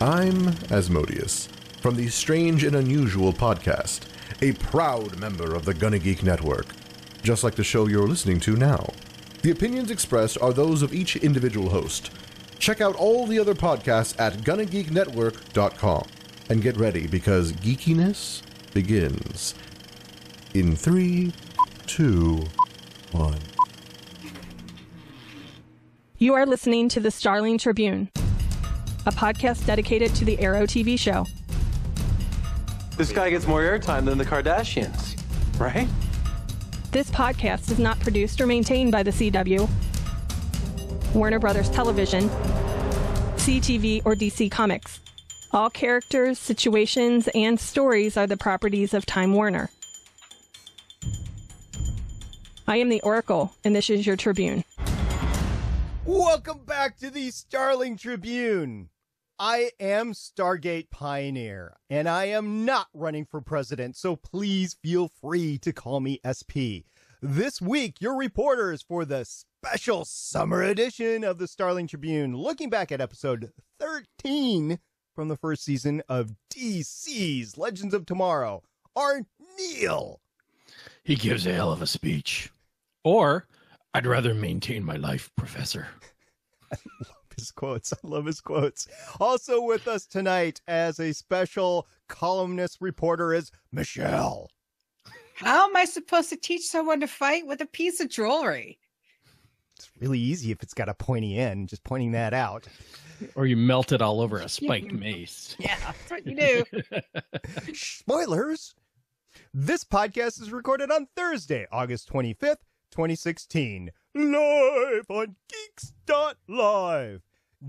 I'm Asmodeus, from the Strange and Unusual podcast, a proud member of the Gonna Geek Network, just like the show you're listening to now. The opinions expressed are those of each individual host. Check out all the other podcasts at GonnaGeekNetwork.com, and get ready because geekiness begins in 3, 2, 1. You are listening to the Starling Tribune, a podcast dedicated to the Arrow TV show. This guy gets more airtime than the Kardashians, right? This podcast is not produced or maintained by the CW, Warner Brothers Television, CTV, or DC Comics. All characters, situations, and stories are the properties of Time Warner. I am the Oracle, and this is your Tribune. Welcome back to the Starling Tribune. I am Stargate Pioneer, and I am not running for president, so please feel free to call me SP. This week, your reporters for the special summer edition of the Starling Tribune, looking back at episode 13 from the first season of DC's Legends of Tomorrow, are Neil. He gives a hell of a speech. Or, I'd rather maintain my life, Professor. I love his quotes. Also with us tonight as a special columnist reporter is Michelle. How am I supposed to teach someone to fight with a piece of jewelry? It's really easy if it's got a pointy end, just pointing that out. Or you melt it all over a spiked mace. Yeah, that's what you do. Spoilers! This podcast is recorded on Thursday, August 25th, 2016. Live on Geeks.live.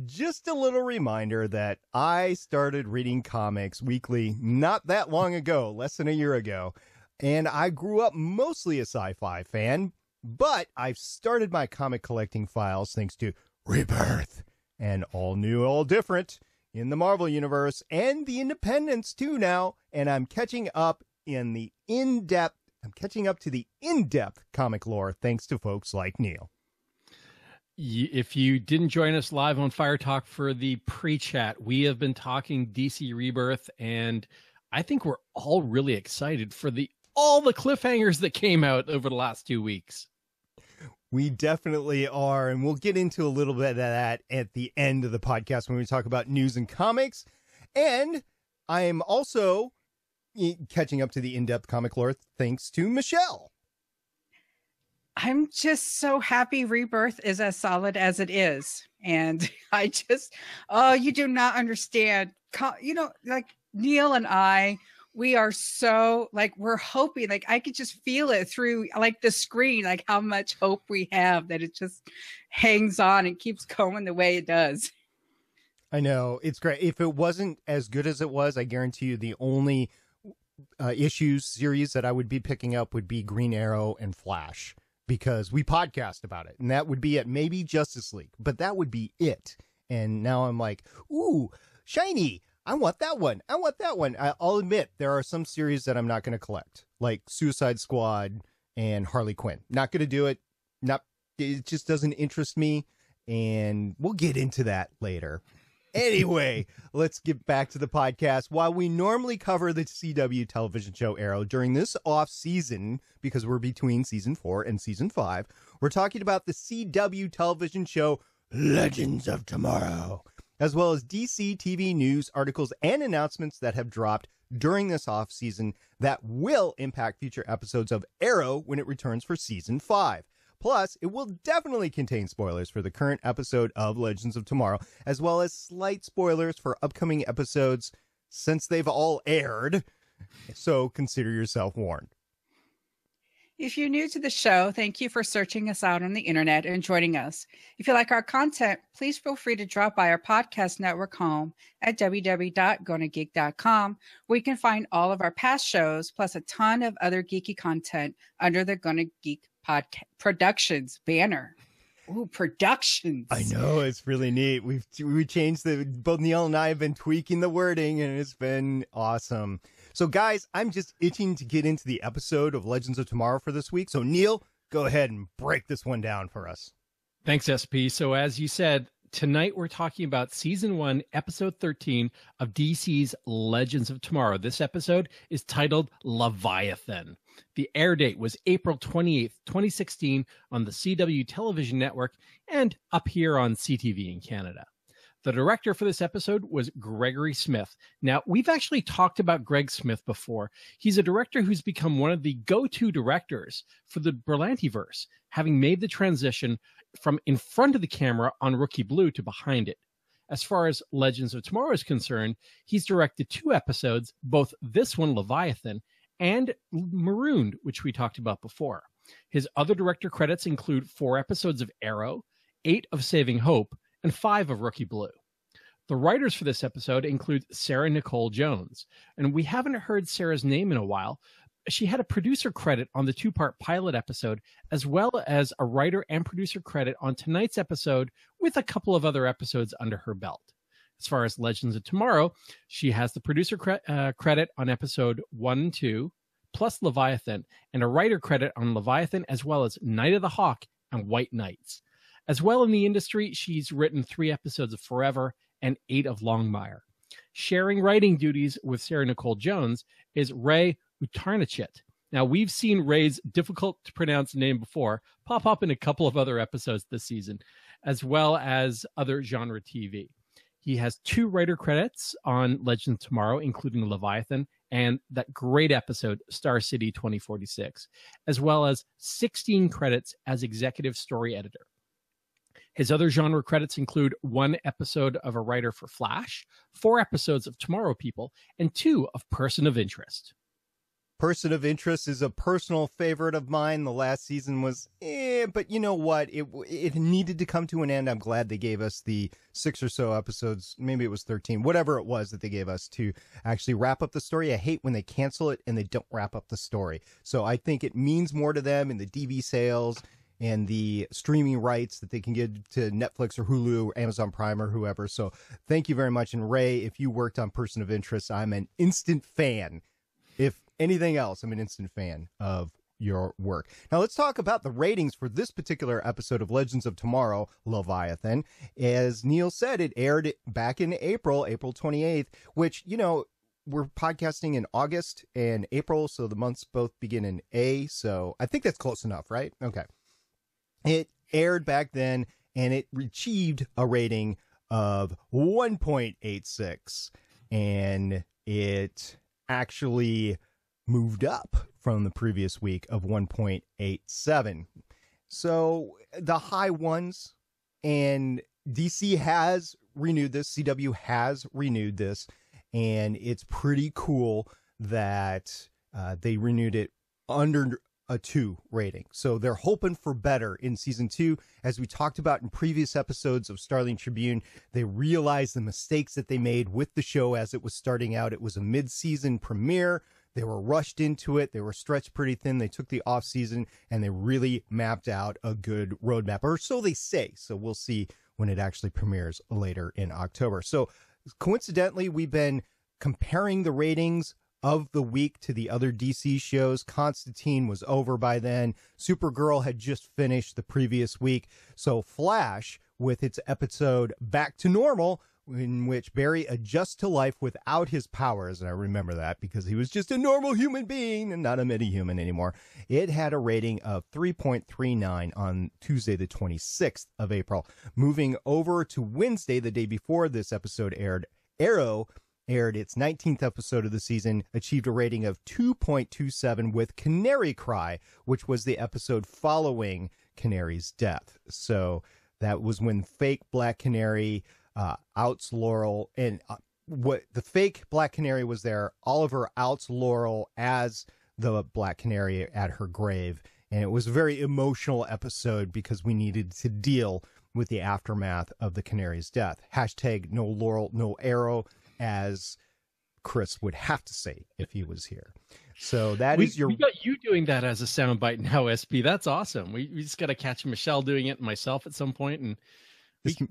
Just a little reminder that I started reading comics weekly not that long ago, less than a year ago. And I grew up mostly a sci-fi fan, but I've started my comic collecting files thanks to Rebirth and All New, All Different in the Marvel Universe and the Independents too now. And I'm catching up to the in-depth comic lore thanks to folks like Neil. If you didn't join us live on Fire Talk for the pre-chat, we have been talking DC Rebirth, and I think we're all really excited for all the cliffhangers that came out over the last 2 weeks. We definitely are, and we'll get into a little bit of that at the end of the podcast when we talk about news and comics. And I am also catching up to the in-depth comic lore thanks to Michelle. I'm just so happy Rebirth is as solid as it is. And I just, you do not understand. Like Neil and I, we are so, we're hoping, I could just feel it through, the screen, how much hope we have that it just hangs on and keeps going the way it does. I know. It's great. If it wasn't as good as it was, I guarantee you the only issues series that I would be picking up would be Green Arrow and Flash, because we podcast about it, and that would be it. Maybe Justice League, but that would be it. And now I'm like, ooh, shiny. I want that one. I'll admit there are some series that I'm not going to collect, like Suicide Squad and Harley Quinn. Not going to do it. It just doesn't interest me, and we'll get into that later. Anyway, let's get back to the podcast. While we normally cover the CW television show Arrow during this off season, because we're between season 4 and season 5, we're talking about the CW television show Legends of Tomorrow, as well as DC TV news, articles, and announcements that have dropped during this off season that will impact future episodes of Arrow when it returns for season 5. Plus, it will definitely contain spoilers for the current episode of Legends of Tomorrow, as well as slight spoilers for upcoming episodes since they've all aired. So consider yourself warned. If you're new to the show, thank you for searching us out on the internet and joining us. If you like our content, please feel free to drop by our podcast network home at www.gonnageek.com, where you can find all of our past shows, plus a ton of other geeky content under the Gonna Geek Productions banner. Ooh, Productions. I know, it's really neat. We changed both Neil and I have been tweaking the wording, and it's been awesome. So guys, I'm just itching to get into the episode of Legends of Tomorrow for this week. So Neil, go ahead and break this one down for us. Thanks, SP. So as you said, Tonight we're talking about Season 1, Episode 13 of DC's Legends of Tomorrow. This episode is titled Leviathan. The air date was April 28th, 2016 on the CW television network and up here on CTV in Canada. The director for this episode was Gregory Smith. Now, we've actually talked about Greg Smith before. He's a director who's become one of the go-to directors for the Berlantiverse, having made the transition from in front of the camera on Rookie Blue to behind it. As far as Legends of Tomorrow is concerned, he's directed 2 episodes, both this one, Leviathan, and Marooned, which we talked about before. His other director credits include 4 episodes of Arrow, 8 of Saving Hope, and 5 of Rookie Blue. The writers for this episode include Sarah Nicole Jones, and we haven't heard Sarah's name in a while. She had a producer credit on the 2-part pilot episode, as well as a writer and producer credit on tonight's episode, with a couple of other episodes under her belt. As far as Legends of Tomorrow, she has the producer credit on episode 1 and 2, plus Leviathan, and a writer credit on Leviathan, as well as Night of the Hawk and White Knights. As well in the industry, she's written 3 episodes of Forever and 8 of Longmire. Sharing writing duties with Sarah Nicole Jones is Ray Utarnachit. Now, we've seen Ray's difficult-to-pronounce name before pop up in a couple of other episodes this season, as well as other genre TV. He has 2 writer credits on Legends of Tomorrow, including Leviathan and that great episode, Star City 2046, as well as 16 credits as executive story editor. His other genre credits include 1 episode of a writer for Flash, 4 episodes of Tomorrow People, and 2 of Person of Interest. Person of Interest is a personal favorite of mine. The last season was but you know what? It needed to come to an end. I'm glad they gave us the 6 or so episodes, maybe it was 13, whatever it was that they gave us to actually wrap up the story. I hate when they cancel it and they don't wrap up the story. So I think it means more to them in the DV sales and the streaming rights that they can give to Netflix or Hulu or Amazon Prime or whoever. So thank you very much. And Ray, if you worked on Person of Interest, I'm an instant fan. If anything else, I'm an instant fan of your work. Now let's talk about the ratings for this particular episode of Legends of Tomorrow, Leviathan. As Neil said, it aired back in April 28th, which, you know, we're podcasting in August and April, so the months both begin in A, so I think that's close enough, right? Okay. It aired back then, and it achieved a rating of 1.86, and it actually moved up from the previous week of 1.87. So the high ones, and DC has renewed this, CW has renewed this, and it's pretty cool that they renewed it under a 2 rating. So they're hoping for better in season 2. As we talked about in previous episodes of Starling Tribune, they realized the mistakes that they made with the show as it was starting out. It was a mid-season premiere. They were rushed into it. They were stretched pretty thin. They took the off season and they really mapped out a good roadmap, or so they say. So we'll see when it actually premieres later in October. So coincidentally, we've been comparing the ratings of the week to the other DC shows. Constantine was over by then. Supergirl had just finished the previous week. So Flash, with its episode Back to Normal, in which Barry adjusts to life without his powers, and I remember that because he was just a normal human being and not a meta-human anymore, it had a rating of 3.39 on Tuesday the 26th of April. Moving over to Wednesday, the day before this episode aired, Arrow aired its 19th episode of the season, achieved a rating of 2.27 with Canary Cry, which was the episode following Canary's death. So that was when fake Black Canary outs Laurel, and what the fake Black Canary was there. Oliver outs Laurel as the Black Canary at her grave, and it was a very emotional episode because we needed to deal with the aftermath of the Canary's death. Hashtag no Laurel, no Arrow, as Chris would have to say if he was here. So that is your... We got you doing that as a soundbite now, SB. That's awesome. We just got to catch Michelle doing it and myself at some point, and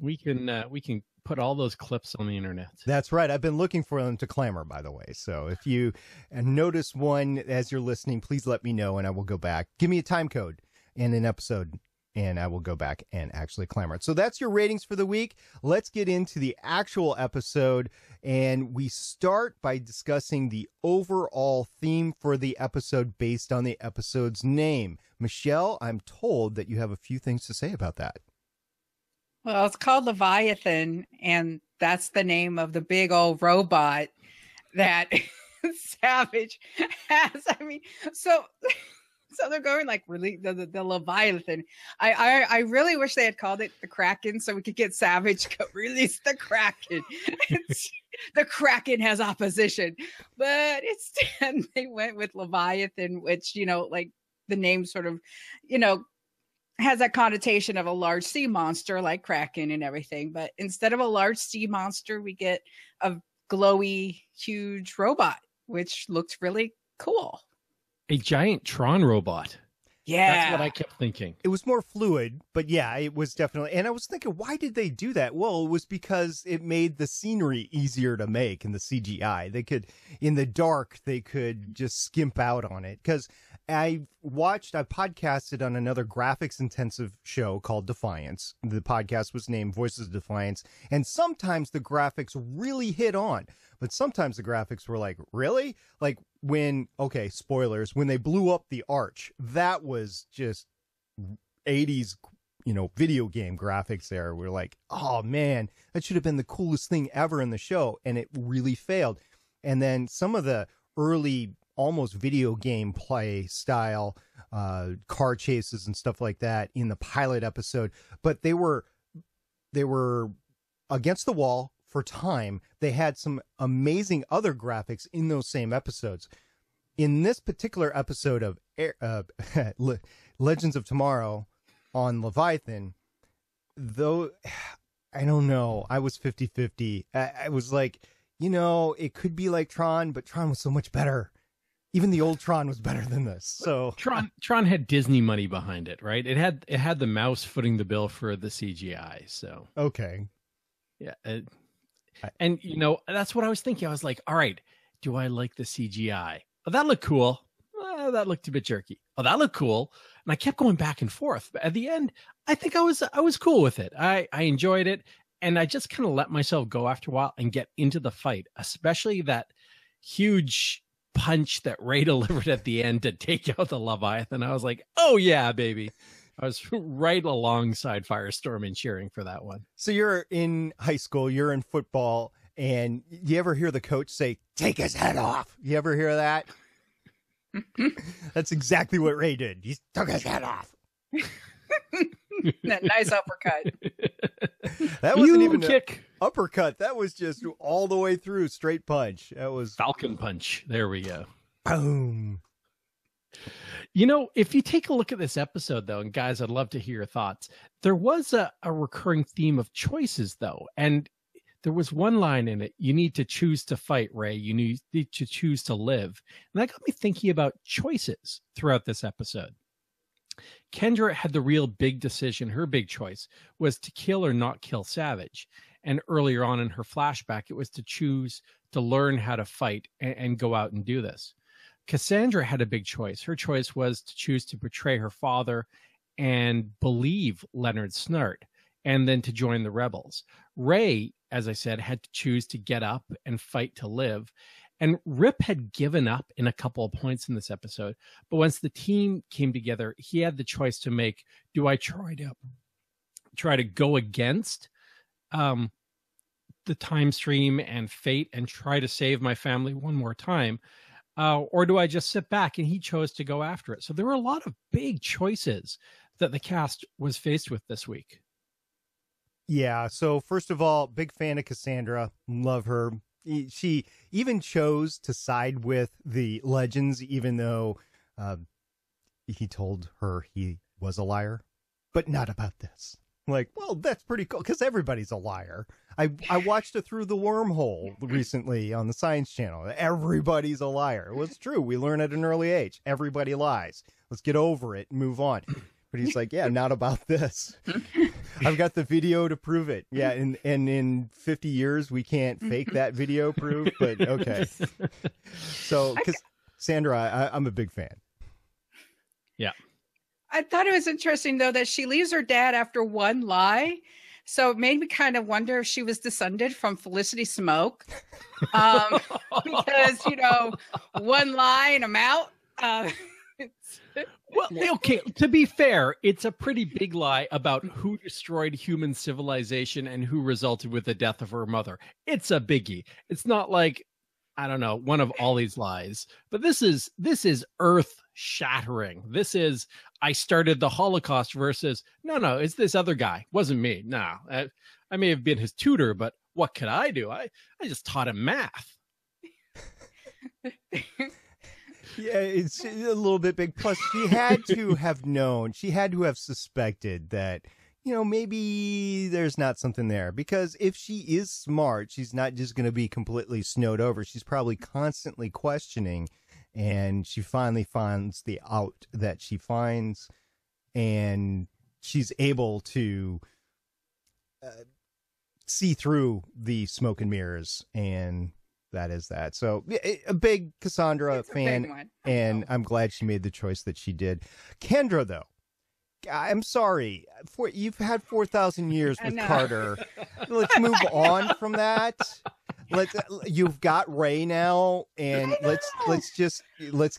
we can put all those clips on the internet. That's right. I've been looking for them to clamor, by the way. So if you notice one as you're listening, please let me know and I will go back. Give me a time code and an episode and I will go back and actually clamor it. So that's your ratings for the week. Let's get into the actual episode, and we start by discussing the overall theme for the episode based on the episode's name. Michelle, I'm told that you have a few things to say about that. Well, it's called Leviathan, and that's the name of the big old robot that Savage has. I mean, so they're going like really the Leviathan. I really wish they had called it the Kraken so we could get Savage to release the Kraken. The Kraken has opposition, but instead they went with Leviathan, which, you know, like the name sort of, you know, has that connotation of a large sea monster like Kraken and everything. But instead of a large sea monster, we get a glowy, huge robot, which looks really cool. A giant Tron robot. Yeah. That's what I kept thinking. It was more fluid, but yeah, it was definitely. And I was thinking, why did they do that? Well, it was because it made the scenery easier to make in the CGI. They could, in the dark, they could just skimp out on it. Because I podcasted on another graphics intensive show called Defiance. The podcast was named Voices of Defiance. And sometimes the graphics really hit on, but sometimes the graphics were like, really? Like when, okay, spoilers, when they blew up the arch, that was just 80s, you know, video game graphics there. We're like, oh man, that should have been the coolest thing ever in the show. And it really failed. And then some of the early almost video game play style car chases and stuff like that in the pilot episode, but they were against the wall for time. They had some amazing other graphics in those same episodes. In this particular episode of Legends of Tomorrow on Leviathan, though, I don't know, I was 50-50. I was like, you know, it could be like Tron, but Tron was so much better. Even the old Tron was better than this. So Tron had Disney money behind it, right? It had the mouse footing the bill for the CGI. So okay, yeah, and you know, that's what I was thinking. I was like, all right, do I like the CGI? Oh, that looked cool. Oh, that looked a bit jerky. Oh, that looked cool. And I kept going back and forth. But at the end, I think I was cool with it. I enjoyed it, and I just kind of let myself go after a while and get into the fight, especially that huge punch that Ray delivered at the end to take out the Leviathan. I was like, oh yeah, baby. I was right alongside Firestorm and cheering for that one. So you're in high school, you're in football, and you ever hear the coach say, take his head off? You ever hear that? That's exactly what Ray did. He took his head off. That nice uppercut. That wasn't even a kick. Uppercut. That was just all the way through, straight punch. That was Falcon punch. There we go. Boom. You know, if you take a look at this episode, though, and guys, I'd love to hear your thoughts. There was a recurring theme of choices, though, and there was one line in it. You need to choose to fight, Ray. You need to choose to live. And that got me thinking about choices throughout this episode. Kendra had the real big decision. Her big choice was to kill or not kill Savage. And earlier on in her flashback, it was to choose to learn how to fight and go out and do this. Cassandra had a big choice. Her choice was to choose to betray her father and believe Leonard Snart, and then to join the rebels. Ray, as I said, had to choose to get up and fight to live. And Rip had given up in a couple of points in this episode. But once the team came together, he had the choice to make. Do I try to go against the time stream and fate and try to save my family one more time? Or do I just sit back? And he chose to go after it. So there were a lot of big choices that the cast was faced with this week. Yeah. So first of all, big fan of Cassandra. Love her. She even chose to side with the Legends, even though he told her he was a liar, but not about this. Like, well, that's pretty cool because everybody's a liar. I watched it through the wormhole recently on the Science Channel. Everybody's a liar. Well, it's true. We learn at an early age. Everybody lies. Let's get over it and move on. But he's like, yeah, not about this. I've got the video to prove it. Yeah, and in 50 years, we can't fake that video proof, but okay. So, Sandra, I'm a big fan. Yeah. I thought it was interesting, though, that she leaves her dad after one lie. So it made me kind of wonder if she was descended from Felicity Smoke. Because, one lie and I'm out. Well, okay, to be fair, it's a pretty big lie about who destroyed human civilization and who resulted with the death of her mother. It's a biggie. It's not like, I don't know, one of Ollie's lies. But this is earth-shattering. This is, I started the Holocaust versus, no, it's this other guy. Wasn't me. No, I may have been his tutor, but what could I do? I just taught him math. Yeah, it's a little bit big. Plus, she had to have known, she had to have suspected that, maybe there's not something there. Because if she is smart, she's not just going to be completely snowed over. She's probably constantly questioning. And she finally finds the out that she finds. And she's able to see through the smoke and mirrors. And that is that. So a big Cassandra fan, and I'm glad she made the choice that she did. Kendra, though, I'm sorry. You've had 4,000 years with Carter. Let's move on from that. You've got Ray now, and let's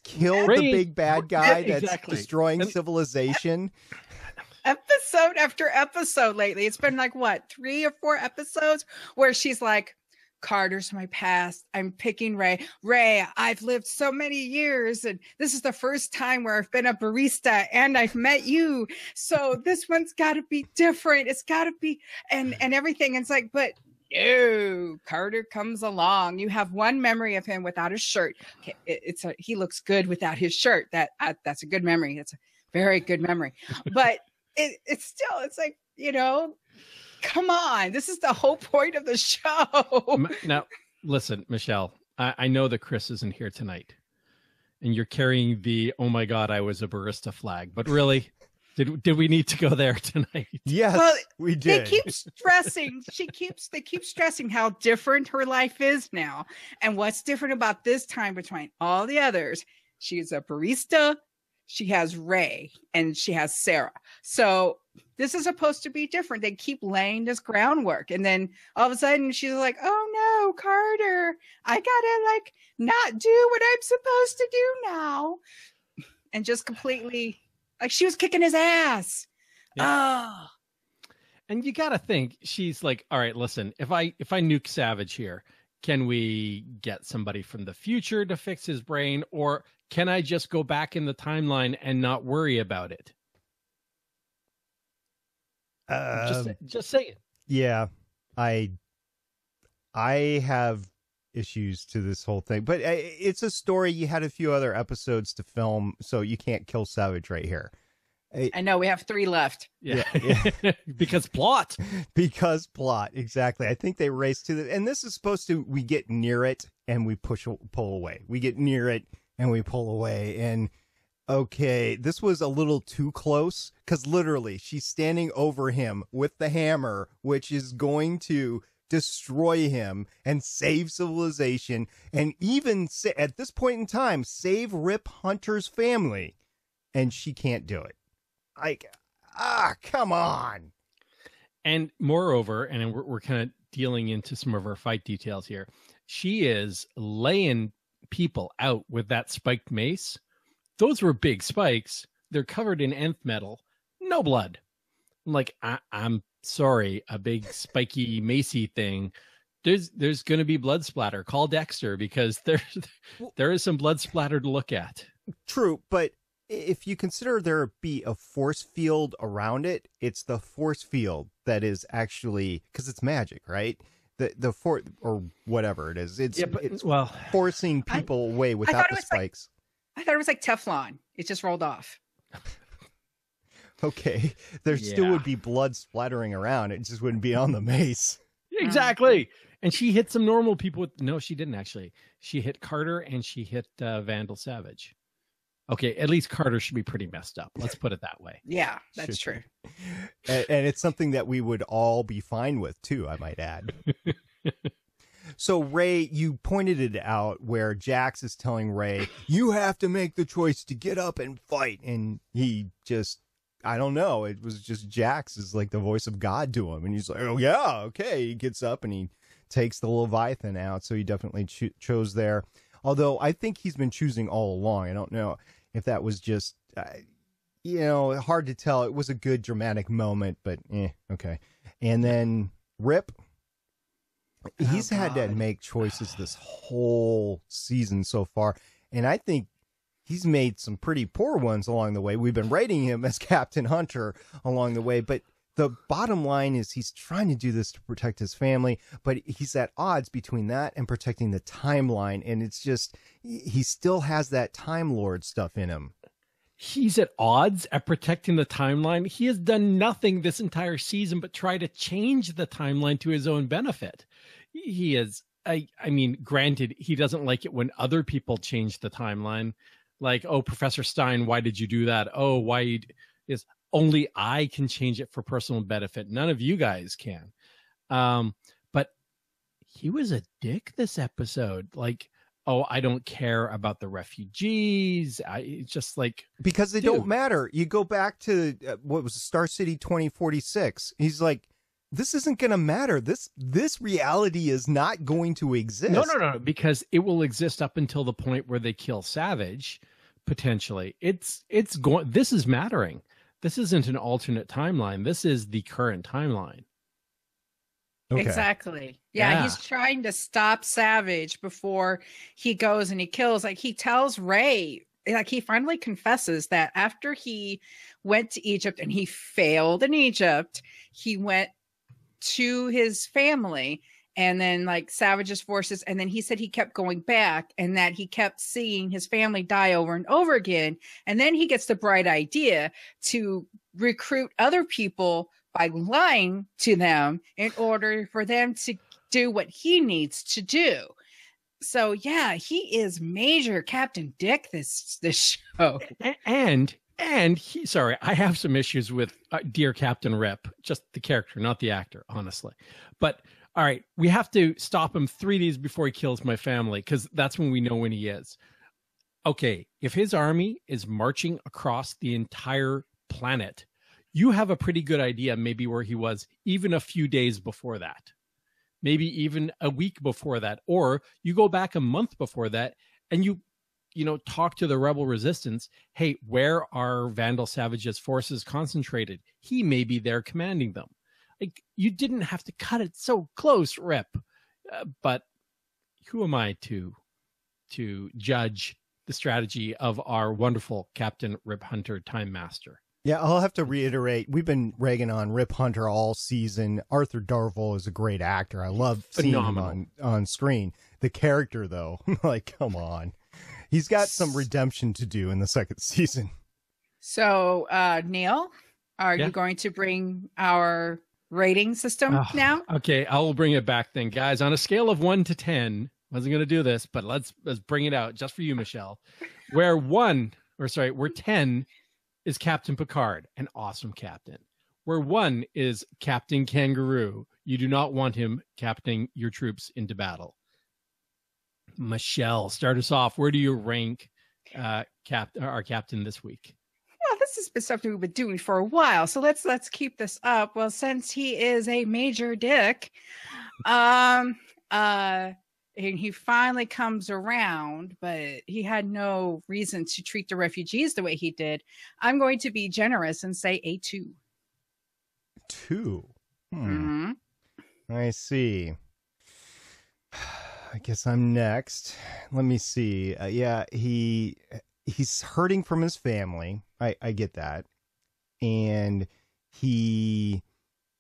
kill the big bad guy that's destroying civilization. Episode after episode lately, it's been like 3 or 4 episodes where she's like, Carter's my past. I'm picking Ray. Ray, I've lived so many years, and this is the first time where I've been a barista and I've met you. So this one's got to be different. It's got to be, and everything. And it's like, but no, Carter comes along. You have one memory of him without his shirt. Okay, he looks good without his shirt. That's a good memory. It's a very good memory. But it's still, it's like, come on, this is the whole point of the show. Now, listen, Michelle, I know that Chris isn't here tonight, and you're carrying the, oh my God, I was a barista flag. But really, did we need to go there tonight? Yes, well, we did. They keep stressing. They keep stressing how different her life is now. And what's different about this time between all the others, she's a barista, she has Ray, and she has Sarah. So this is supposed to be different. They keep laying this groundwork. And then all of a sudden she's like, oh no, Carter, I gotta not do what I'm supposed to do now. And just completely, she was kicking his ass. Yeah. Oh. And you got to think, she's like, all right, listen, if I nuke Savage here, can we get somebody from the future to fix his brain? Or can I just go back in the timeline and not worry about it? Just say it. Yeah, I have issues to this whole thing, but it's a story. You had a few other episodes to film, so you can't kill Savage right here. I know we have 3 left. Yeah. Because plot. Because plot, exactly. I think they race to the, and this is supposed to, we get near it and we pull away. We get near it and we pull away, and okay, this was a little too close, because literally she's standing over him with the hammer, which is going to destroy him and save civilization, and even at this point in time save Rip Hunter's family, and she can't do it. Come on. And moreover, and we're kind of dealing into some of our fight details here, she is laying people out with that spiked mace. Those were big spikes. They're covered in nth metal. No blood. I'm like, I'm sorry, a big spiky macy thing. There's going to be blood splatter. Call Dexter, because there is some blood splatter to look at. True, but if you consider there be a force field around it, it's the force field that is actually, because it's magic, right? The force, or whatever it is. It's forcing people away without the spikes. I thought it was like Teflon. It just rolled off. Okay. There still would be blood splattering around. It just wouldn't be on the mace. Exactly. And she hit some normal people with... No, she didn't actually. She hit Carter and she hit Vandal Savage. Okay, at least Carter should be pretty messed up. Let's put it that way. Yeah, that's true. And it's something that we would all be fine with, too, I might add. So, Ray, you pointed it out where Jax is telling Ray, you have to make the choice to get up and fight. And he just I don't know. It was just Jax is like the voice of God to him. And he's like, oh, yeah, okay. He gets up and he takes the Leviathan out. So he definitely chose there. Although I think he's been choosing all along. I don't know if that was just, hard to tell. It was a good dramatic moment, but okay. And then Rip, he's had to make choices this whole season so far. And I think he's made some pretty poor ones along the way. We've been rating him as Captain Hunter along the way, but the bottom line is he's trying to do this to protect his family, but he's at odds between that and protecting the timeline. And it's just, he still has that Time Lord stuff in him. He's at odds at protecting the timeline. He has done nothing this entire season but try to change the timeline to his own benefit. He is, I mean, granted, he doesn't like it when other people change the timeline. Like, oh, Professor Stein, why did you do that? Oh, why is only I can change it for personal benefit. None of you guys can. But he was a dick this episode. Like, oh, I don't care about the refugees. It's just like, because they don't matter. You go back to what was Star City 2046. He's like, this isn't going to matter. This reality is not going to exist. No, because it will exist up until the point where they kill Savage, potentially. It's going. This is mattering. This isn't an alternate timeline. This is the current timeline. Okay. Exactly. Yeah, he's trying to stop Savage before he goes and he kills. Like, he tells Ray, like, he finally confesses that after he went to Egypt and he failed in Egypt, he went to his family and then like Savage's forces. And then he said he kept going back and that he kept seeing his family die over and over again. And then he gets the bright idea to recruit other people by lying to them in order for them to do what he needs to do. So yeah, he is major Captain Dick this show. And he, sorry, I have some issues with Dear Captain Rip, just the character, not the actor, honestly. But all right, we have to stop him 3 days before he kills my family, because that's when we know when he is. Okay, if his army is marching across the entire planet, you have a pretty good idea maybe where he was even a few days before that, maybe even a week before that, or you go back a month before that and you talk to the rebel resistance. Hey, where are Vandal Savage's forces concentrated? He may be there commanding them. Like, you didn't have to cut it so close, Rip. But who am I to judge the strategy of our wonderful Captain Rip Hunter, Time Master? Yeah, I'll have to reiterate, we've been ragging on Rip Hunter all season. Arthur Darvill is a great actor. I love seeing him on screen. The character, though, like, come on. He's got some redemption to do in the second season. So, Neil, are you going to bring our rating system now? Okay, I will bring it back then, guys. On a scale of 1 to 10, I wasn't going to do this, but let's bring it out just for you, Michelle. Where 10 is Captain Picard, an awesome captain. Where 1 is Captain Kangaroo. You do not want him captaining your troops into battle. Michelle, start us off. Where do you rank our captain this week? Well, this has been something we've been doing for a while, so let's keep this up. Well, since he is a major dick, and he finally comes around, but he had no reason to treat the refugees the way he did, I'm going to be generous and say a 2. 2. Mm-hmm. I see. I guess I'm next. Let me see. He's hurting from his family. I get that. And he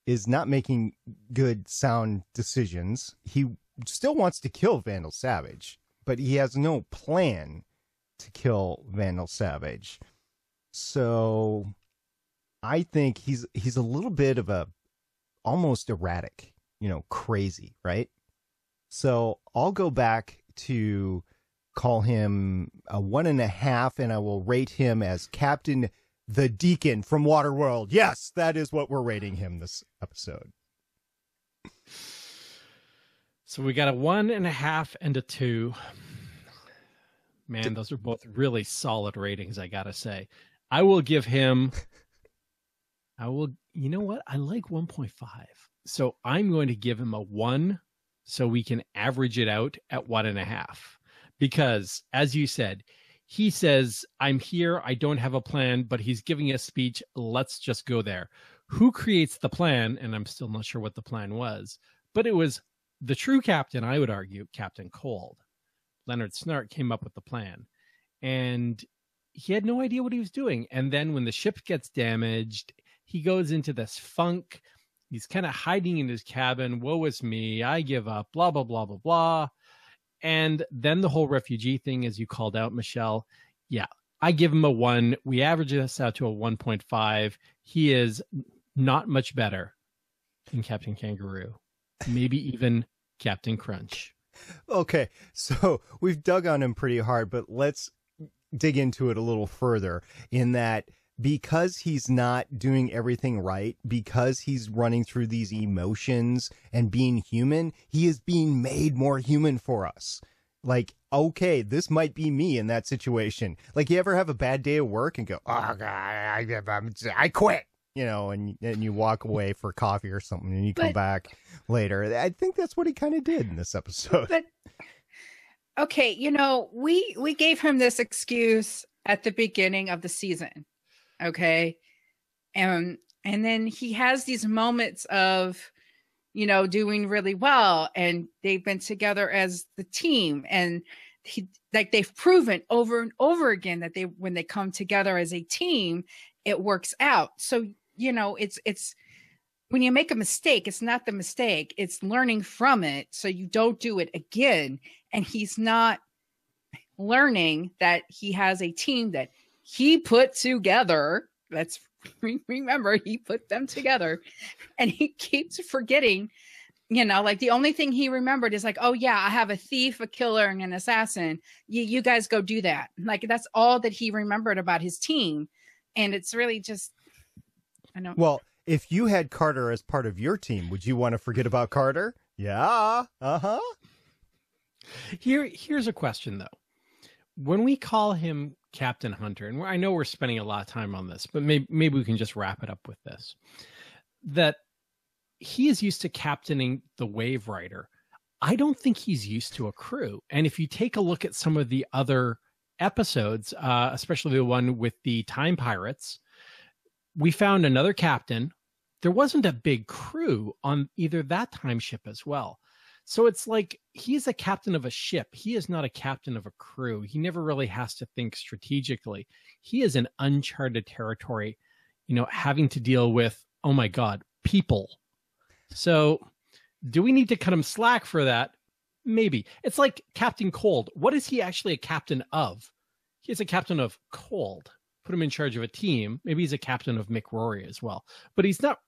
is not making good, sound decisions. He still wants to kill Vandal Savage, but he has no plan to kill Vandal Savage. So I think he's a little bit of a almost erratic, crazy, right? So I'll go back to call him a 1.5, and I will rate him as Captain the Deacon from Waterworld. Yes, that is what we're rating him this episode. So we got a 1.5 and a 2. Man, those are both really solid ratings, I gotta say. I will give him You know what? I like 1.5. So I'm going to give him a 1 so we can average it out at 1.5. Because, as you said, he says, I'm here, I don't have a plan, but he's giving a speech. Let's just go there. Who creates the plan? And I'm still not sure what the plan was, but it was the true captain, I would argue, Captain Cold. Leonard Snart came up with the plan. And he had no idea what he was doing. And then when the ship gets damaged, he goes into this funk. He's kind of hiding in his cabin. Woe is me. I give up. Blah, blah, blah, blah, blah. And then the whole refugee thing, as you called out, Michelle. Yeah, I give him a 1. We average this out to a 1.5. He is not much better than Captain Kangaroo. Maybe even Captain Crunch. Okay, so we've dug on him pretty hard, but let's dig into it a little further in that because he's not doing everything right, because he's running through these emotions and being human, he is being made more human for us. Like, okay, this might be me in that situation. Like, you ever have a bad day at work and go, oh, God, I quit, you know, and you walk away for coffee or something and you come back later. I think that's what he kind of did in this episode. But, okay, you know, we gave him this excuse at the beginning of the season. Okay. And then he has these moments of, you know, doing really well, and they've been together as the team, and they've proven over and over again that when they come together as a team, it works out. So, you know, it's when you make a mistake, it's not the mistake, it's learning from it. So you don't do it again. And he's not learning that he has a team that he put together. Let's remember, he put them together, and he keeps forgetting, you know, like the only thing he remembered is like, oh yeah, I have a thief, a killer, and an assassin. You guys go do that. Like, that's all that he remembered about his team. And it's really just, I know. Well, if you had Carter as part of your team, would you want to forget about Carter? Yeah. Uh-huh. Here's a question, though. When we call him Captain Hunter, and I know we're spending a lot of time on this, but maybe we can just wrap it up with this, that he is used to captaining the Wave Rider. I don't think he's used to a crew. And if you take a look at some of the other episodes, especially the one with the Time Pirates, we found another captain. There wasn't a big crew on either that time ship as well. So it's like he's a captain of a ship. He is not a captain of a crew. He never really has to think strategically. He is in uncharted territory, you know, having to deal with, oh my God, people. So do we need to cut him slack for that? Maybe. It's like Captain Cold. What is he actually a captain of? He's a captain of Cold. Put him in charge of a team. Maybe he's a captain of Mick Rory as well. But he's not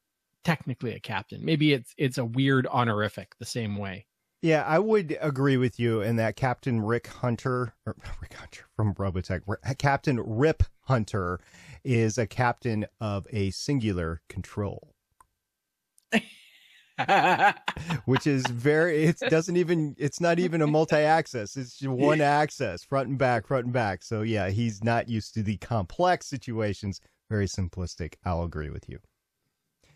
technically a captain. Maybe it's a weird honorific the same way. Yeah, I would agree with you in that Captain Rick Hunter from Robotech, Captain Rip Hunter is a captain of a singular control. Which is it's not even a multi-axis. It's just one axis, front and back. So yeah, he's not used to the complex situations. Very simplistic. I'll agree with you.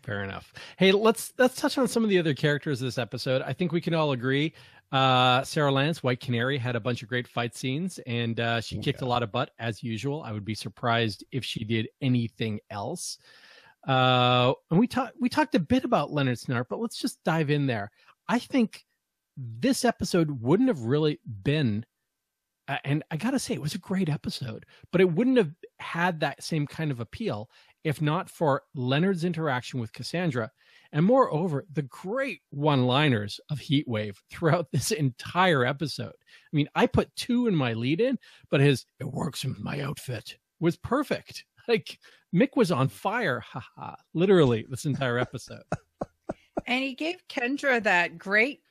Fair enough. Hey, let's touch on some of the other characters of this episode. I think we can all agree. Sarah Lance, White Canary, had a bunch of great fight scenes, and she kicked a lot of butt as usual. I would be surprised if she did anything else. And we talked a bit about Leonard Snart, but let's just dive in there. I think this episode wouldn't have really been, and I gotta say, it was a great episode, but it wouldn't have had that same kind of appeal if not for Leonard's interaction with Cassandra, and moreover, the great one-liners of Heatwave throughout this entire episode. I mean, I put 2 in my lead-in, but his "it works in my outfit" was perfect. Like, Mick was on fire, haha, literally this entire episode. And he gave Kendra that great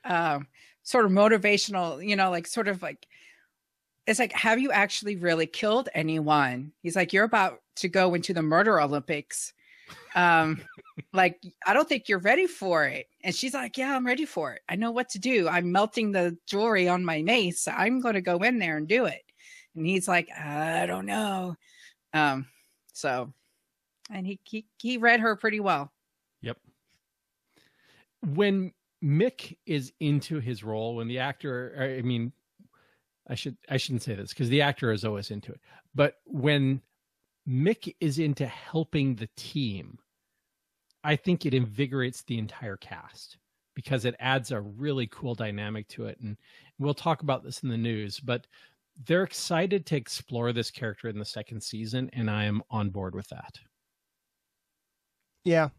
sort of motivational, you know, like sort of like, it's like, have you actually really killed anyone? He's like, you're about to go into the Murder Olympics. Like, I don't think you're ready for it. And she's like, yeah, I'm ready for it. I know what to do. I'm melting the jewelry on my mace. I'm going to go in there and do it. And he's like, I don't know. So and he read her pretty well. Yep. When Mick is into his role, when the actor, I mean, I shouldn't say this because the actor is always into it, but when Mick is into helping the team, I think it invigorates the entire cast because it adds a really cool dynamic to it. And we'll talk about this in the news, but they're excited to explore this character in the second season, and I am on board with that. Yeah,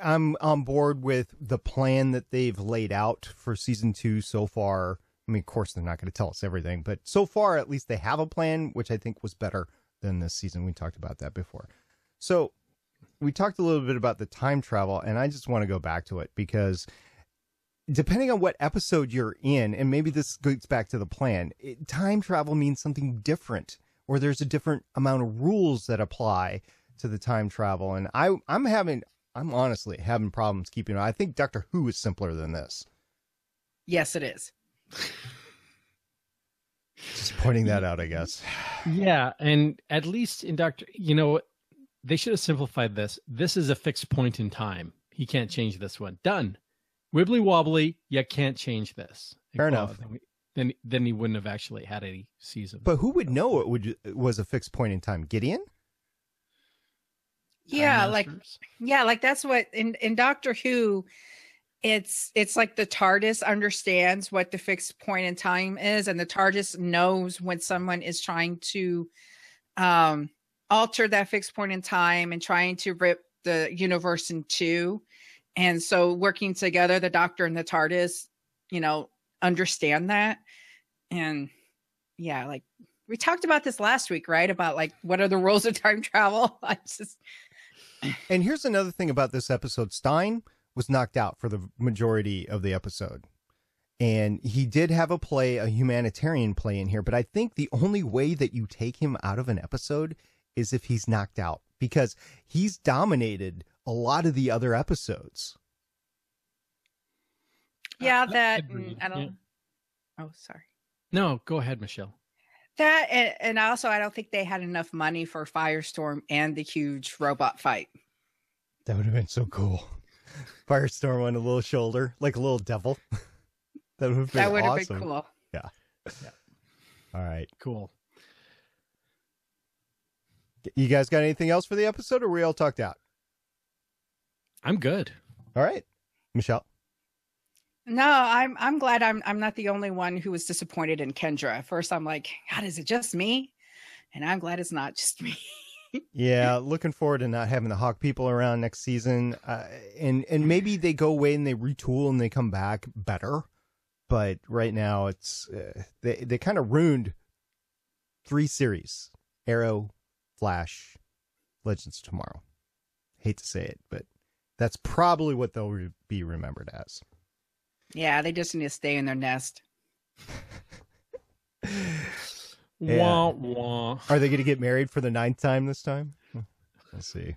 I'm on board with the plan that they've laid out for season 2 so far. I mean, of course, they're not going to tell us everything, but so far, at least they have a plan, which I think was better than this season. We talked about that before. So we talked a little bit about the time travel, and I just want to go back to it because depending on what episode you're in, and maybe this goes back to the plan, time travel means something different, or there's a different amount of rules that apply to the time travel. And I'm honestly having problems keeping it. I think Doctor Who is simpler than this. Yes, it is. Just pointing that out, I guess. Yeah, and at least in they should have simplified this. This is a fixed point in time. He can't change this one. Done. Wibbly wobbly, you can't change this. Fair enough. Then he wouldn't have actually had a season. But who would know it was a fixed point in time? Gideon? Yeah, like that's what in Doctor Who, it's like the TARDIS understands what the fixed point in time is, and the TARDIS knows when someone is trying to alter that fixed point in time and trying to rip the universe in two. And so working together, the Doctor and the TARDIS, understand that. And yeah, like we talked about this last week, right? About like, what are the rules of time travel? And here's another thing about this episode. Stein was knocked out for the majority of the episode. And he did have a humanitarian play in here. But I think the only way that you take him out of an episode is if he's knocked out, because he's dominated a lot of the other episodes. Yeah, I don't. Oh, sorry. No, go ahead, Michelle. That and also, I don't think they had enough money for Firestorm and the huge robot fight. That would have been so cool. Firestorm on a little shoulder, like a little devil. That would have been cool. Yeah. All right. Cool. You guys got anything else for the episode, or are we all talked out? I'm good. All right, Michelle. No, I'm glad I'm not the only one who was disappointed in Kendra. At first, I'm like, God, is it just me? And I'm glad it's not just me. Yeah, looking forward to not having the Hawk people around next season, and maybe they go away and they retool and they come back better. But right now, it's they kind of ruined 3 series: Arrow, Flash, Legends of Tomorrow. Hate to say it, but that's probably what they'll be remembered as. Yeah, they just need to stay in their nest. Wah, wah. Are they going to get married for the 9th time this time? We'll see.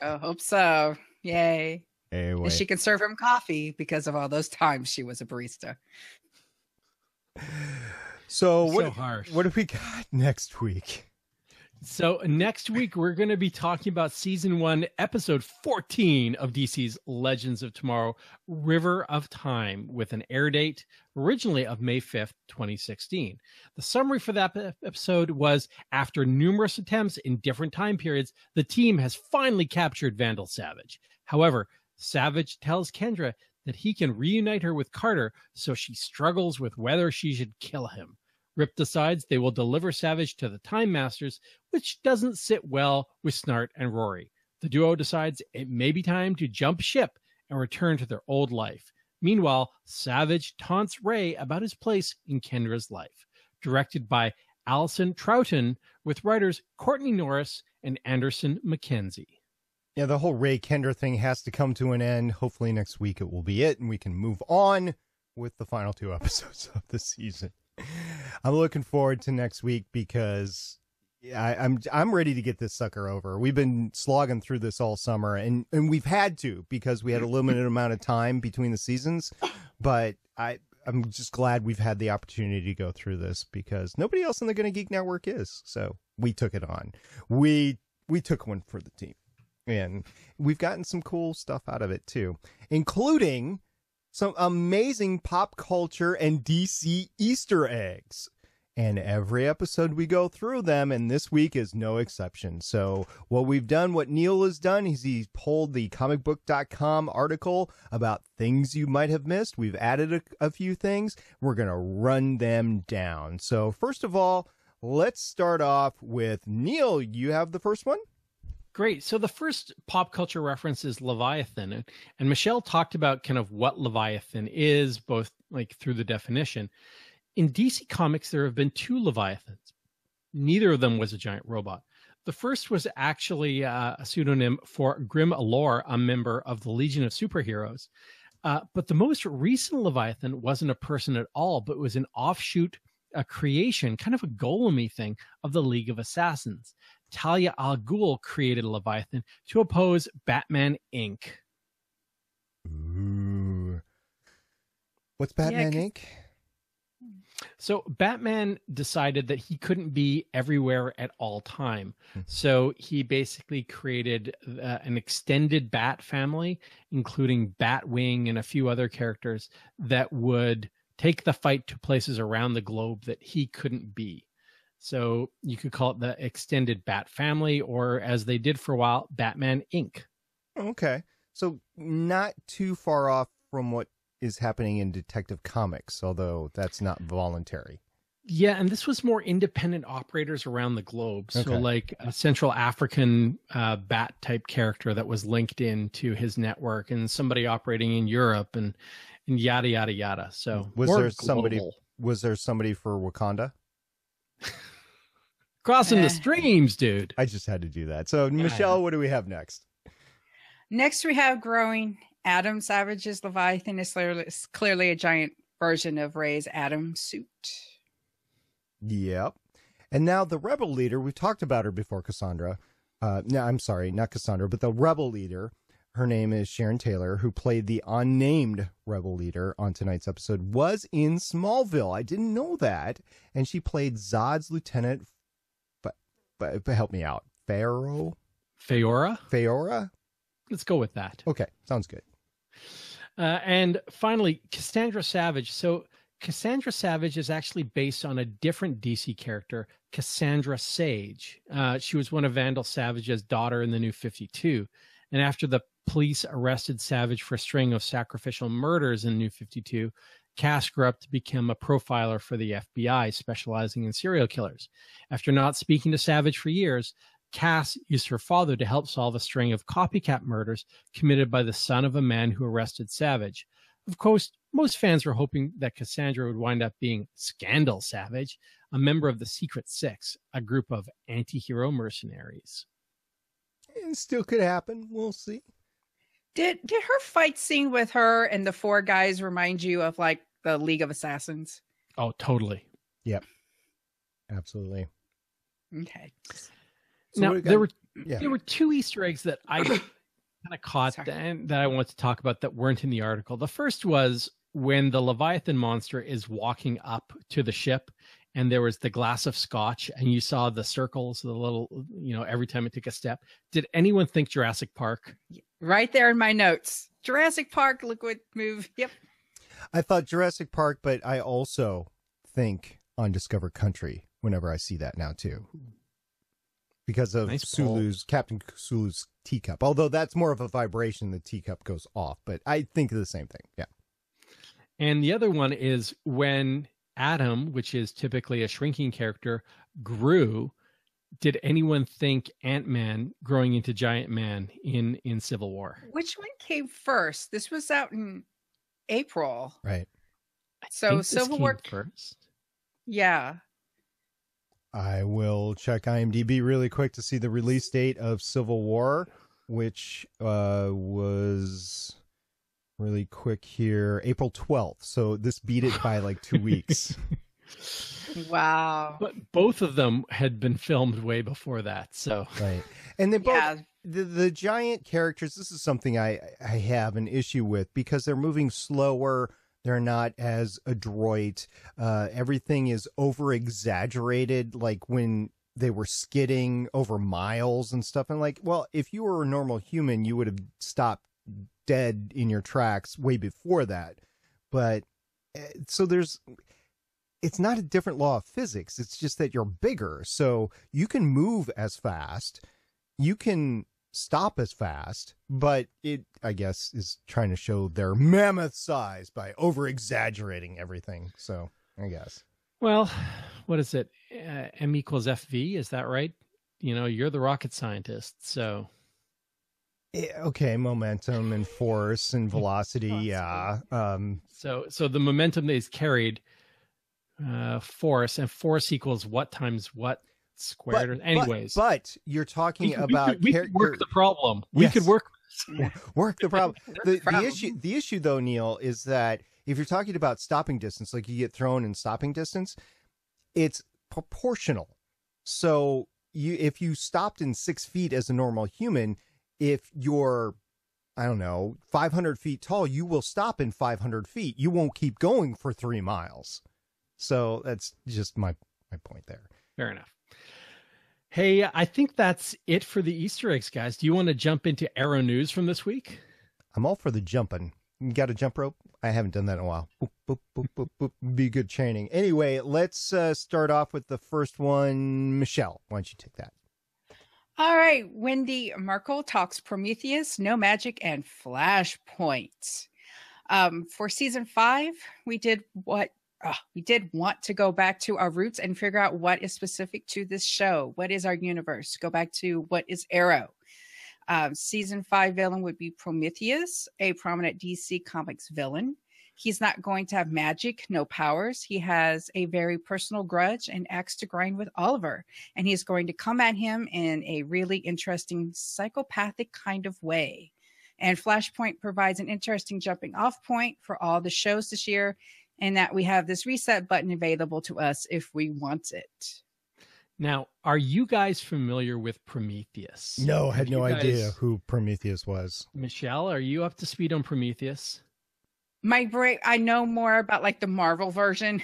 I hope so. Yay. Anyway. And she can serve him coffee because of all those times she was a barista. So harsh. What do we got next week? So next week, we're going to be talking about season 1, episode 14 of DC's Legends of Tomorrow, River of Time, with an air date originally of May 5th, 2016. The summary for that episode was, after numerous attempts in different time periods, the team has finally captured Vandal Savage. However, Savage tells Kendra that he can reunite her with Carter, so she struggles with whether she should kill him. Rip decides they will deliver Savage to the Time Masters, which doesn't sit well with Snart and Rory. The duo decides it may be time to jump ship and return to their old life. Meanwhile, Savage taunts Ray about his place in Kendra's life. Directed by Alison Troughton, with writers Courtney Norris and Anderson McKenzie. Yeah, the whole Ray Kendra thing has to come to an end. Hopefully next week it will be it, and we can move on with the final 2 episodes of the season. I'm looking forward to next week because I'm ready to get this sucker over. We've been slogging through this all summer, and we've had to because we had a limited amount of time between the seasons. But I'm just glad we've had the opportunity to go through this because nobody else in the Gonna Geek Network is. So we took it on. We took one for the team. And we've gotten some cool stuff out of it, too, including some amazing pop culture and DC Easter eggs. And every episode we go through them, and this week is no exception. So what we've done, what Neil has done, is he's pulled the comicbook.com article about things you might have missed. We've added a few things. We're going to run them down. So first of all, let's start off with Neil. You have the first one? Great. So the first pop culture reference is Leviathan. And Michelle talked about kind of what Leviathan is, both like through the definition. In DC Comics, there have been 2 Leviathans. Neither of them was a giant robot. The first was actually a pseudonym for Grim Allure, a member of the Legion of Superheroes. But the most recent Leviathan wasn't a person at all, but was an offshoot, a creation, kind of a golem-y thing of the League of Assassins. Talia al Ghul created Leviathan to oppose Batman Inc. Ooh. What's Batman Inc.? So Batman decided that he couldn't be everywhere at all time. So he basically created an extended Bat family, including Batwing and a few other characters that would take the fight to places around the globe that he couldn't be. So you could call it the extended Bat family, or as they did for a while, Batman Inc. Okay. So not too far off from what is happening in Detective Comics, although that's not voluntary. Yeah, and this was more independent operators around the globe. So Okay. like a Central African bat type character that was linked into his network, and somebody operating in Europe, and yada, yada, yada. So Was more there somebody global. was there somebody for Wakanda? Crossing the streams, dude. I just had to do that. So Michelle, what do we have next? Next, we have Growing. Adam Savage's Leviathan is clearly a giant version of Ray's Atom suit. Yep. And now the rebel leader, we've talked about her before, Cassandra. No, I'm sorry, not Cassandra, but the rebel leader. Her name is Sharon Taylor, who played the unnamed rebel leader on tonight's episode, was in Smallville. I didn't know that. And she played Zod's lieutenant, but help me out. Feora? Let's go with that. Okay, sounds good. And finally, Cassandra Savage. So Cassandra Savage is actually based on a different DC character, Cassandra Sage. She was one of Vandal Savage's daughter in the New 52. And after the police arrested Savage for a string of sacrificial murders in New 52, Cass grew up to become a profiler for the FBI, specializing in serial killers. After not speaking to Savage for years, Cass used her father to help solve a string of copycat murders committed by the son of a man who arrested Savage. Of course, most fans were hoping that Cassandra would wind up being Scandal Savage, a member of the Secret Six, a group of anti-hero mercenaries. It still could happen. We'll see. Did her fight scene with her and the 4 guys remind you of like the League of Assassins? Oh, totally. Yep. Absolutely. Okay. So now, there were 2 Easter eggs that I kind of caught and that I want to talk about that weren't in the article. The first was when the Leviathan monster is walking up to the ship and there was the glass of scotch and you saw the circles, the little, every time it took a step. Did anyone think Jurassic Park? Right there in my notes. Jurassic Park, liquid move. Yep. I thought Jurassic Park, but I also think Undiscovered Country whenever I see that now too. Because of Captain Sulu's teacup. Although that's more of a vibration, the teacup goes off. But I think of the same thing. Yeah. And the other one is when Adam, which is typically a shrinking character, grew. Did anyone think Ant-Man growing into Giant Man in Civil War? Which one came first? This was out in April. Right. So Civil War first. Yeah. I will check IMDb really quick to see the release date of Civil War, which was really quick here, April 12th. So this beat it by like 2 weeks. Wow. But both of them had been filmed way before that. So right. And they both the giant characters, this is something I have an issue with because they're moving slower. They're not as adroit. Everything is over exaggerated. Like when they were skidding over miles and stuff. And like, well, if you were a normal human, you would have stopped dead in your tracks way before that. But so it's not a different law of physics. It's just that you're bigger. So you can move as fast. You can stop as fast, but it, I guess, is trying to show their mammoth size by over exaggerating everything. So I guess. Well, what is it? M equals FV. Is that right? You know, you're the rocket scientist. So. Okay. Momentum and force and velocity. Yeah. So the momentum that is carried, force, and force equals what times what squared. Anyways, but you're talking about we could work the problem. We could work the problem. The issue though, Neil, is that if you're talking about stopping distance, like you get thrown in stopping distance, it's proportional. So if you stopped in 6 feet as a normal human, if you're, I don't know, 500 feet tall, you will stop in 500 feet. You won't keep going for 3 miles. So that's just my point there. Fair enough. Hey, I think that's it for the Easter eggs, guys. Do you want to jump into Arrow news from this week? I'm all for the jumping. You got a jump rope? I haven't done that in a while. Boop, boop, boop, boop, boop. Be good training. Anyway, let's start off with the first one. Michelle, why don't you take that? All right. Wendy Merkel talks Prometheus, No Magic, and Flashpoint. For season 5, we did want to go back to our roots and figure out what is specific to this show. What is our universe? Go back to what is Arrow. Season 5 villain would be Prometheus, a prominent DC Comics villain. He's not going to have magic, no powers. He has a very personal grudge and axe to grind with Oliver. And he's going to come at him in a really interesting psychopathic kind of way. And Flashpoint provides an interesting jumping off point for all the shows this year, and that we have this reset button available to us if we want it. Now, are you guys familiar with Prometheus? No, I had no idea who Prometheus was. Michelle, are you up to speed on Prometheus? My brain, I know more about like the Marvel version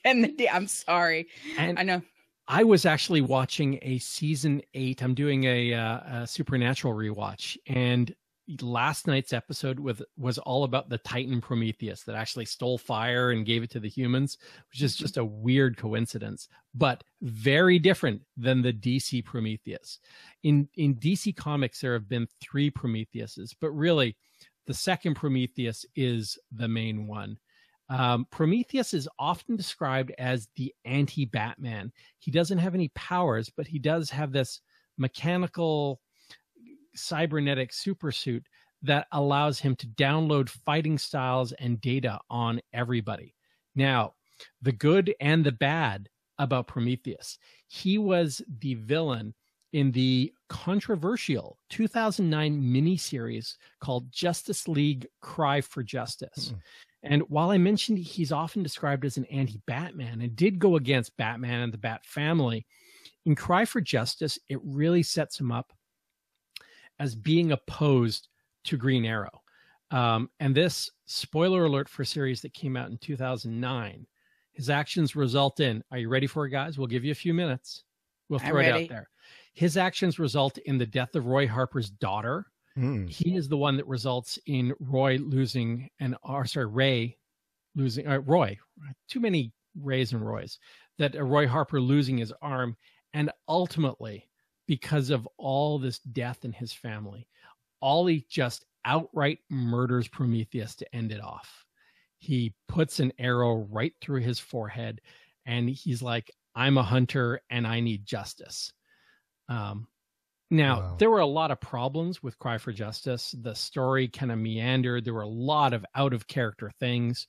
than I'm sorry. And I know. I was actually watching a season 8. I'm doing a Supernatural rewatch, and last night's episode was all about the Titan Prometheus that actually stole fire and gave it to the humans, which is just a weird coincidence, but very different than the DC Prometheus. In DC Comics, there have been 3 Prometheuses, but really the second Prometheus is the main one. Prometheus is often described as the anti-Batman. He doesn't have any powers, but he does have this mechanical cybernetic supersuit that allows him to download fighting styles and data on everybody. Now, the good and the bad about Prometheus. He was the villain in the controversial 2009 miniseries called Justice League Cry for Justice. And while I mentioned he's often described as an anti-Batman and did go against Batman and the Bat family, in Cry for Justice, it really sets him up as being opposed to Green Arrow. And this, spoiler alert for a series that came out in 2009, his actions result in, are you ready for it, guys? We'll give you a few minutes. We'll throw it out there. His actions result in the death of Roy Harper's daughter. He is the one that results in Roy losing Ray losing Roy. Too many Rays and Roys. That Roy Harper losing his arm, and ultimately, because of all this death in his family, Ollie just outright murders Prometheus to end it off. He puts an arrow right through his forehead, and he's like, I'm a hunter and I need justice. Now, there were a lot of problems with Cry for Justice. The story kind of meandered. There were a lot of out-of-character things.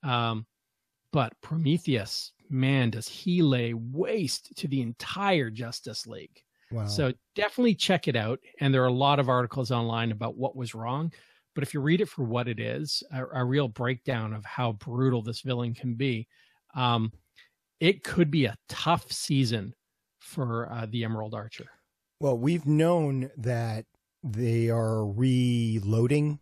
But Prometheus, man, does he lay waste to the entire Justice League. Wow. So definitely check it out. And there are a lot of articles online about what was wrong. But if you read it for what it is, a real breakdown of how brutal this villain can be, it could be a tough season for the Emerald Archer. Well, we've known that they are reloading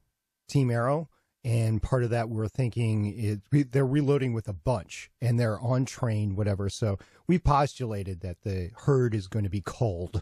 Team Arrow, And part of that we're thinking is they're reloading with a bunch and they're on train, whatever. So we postulated that the herd is going to be culled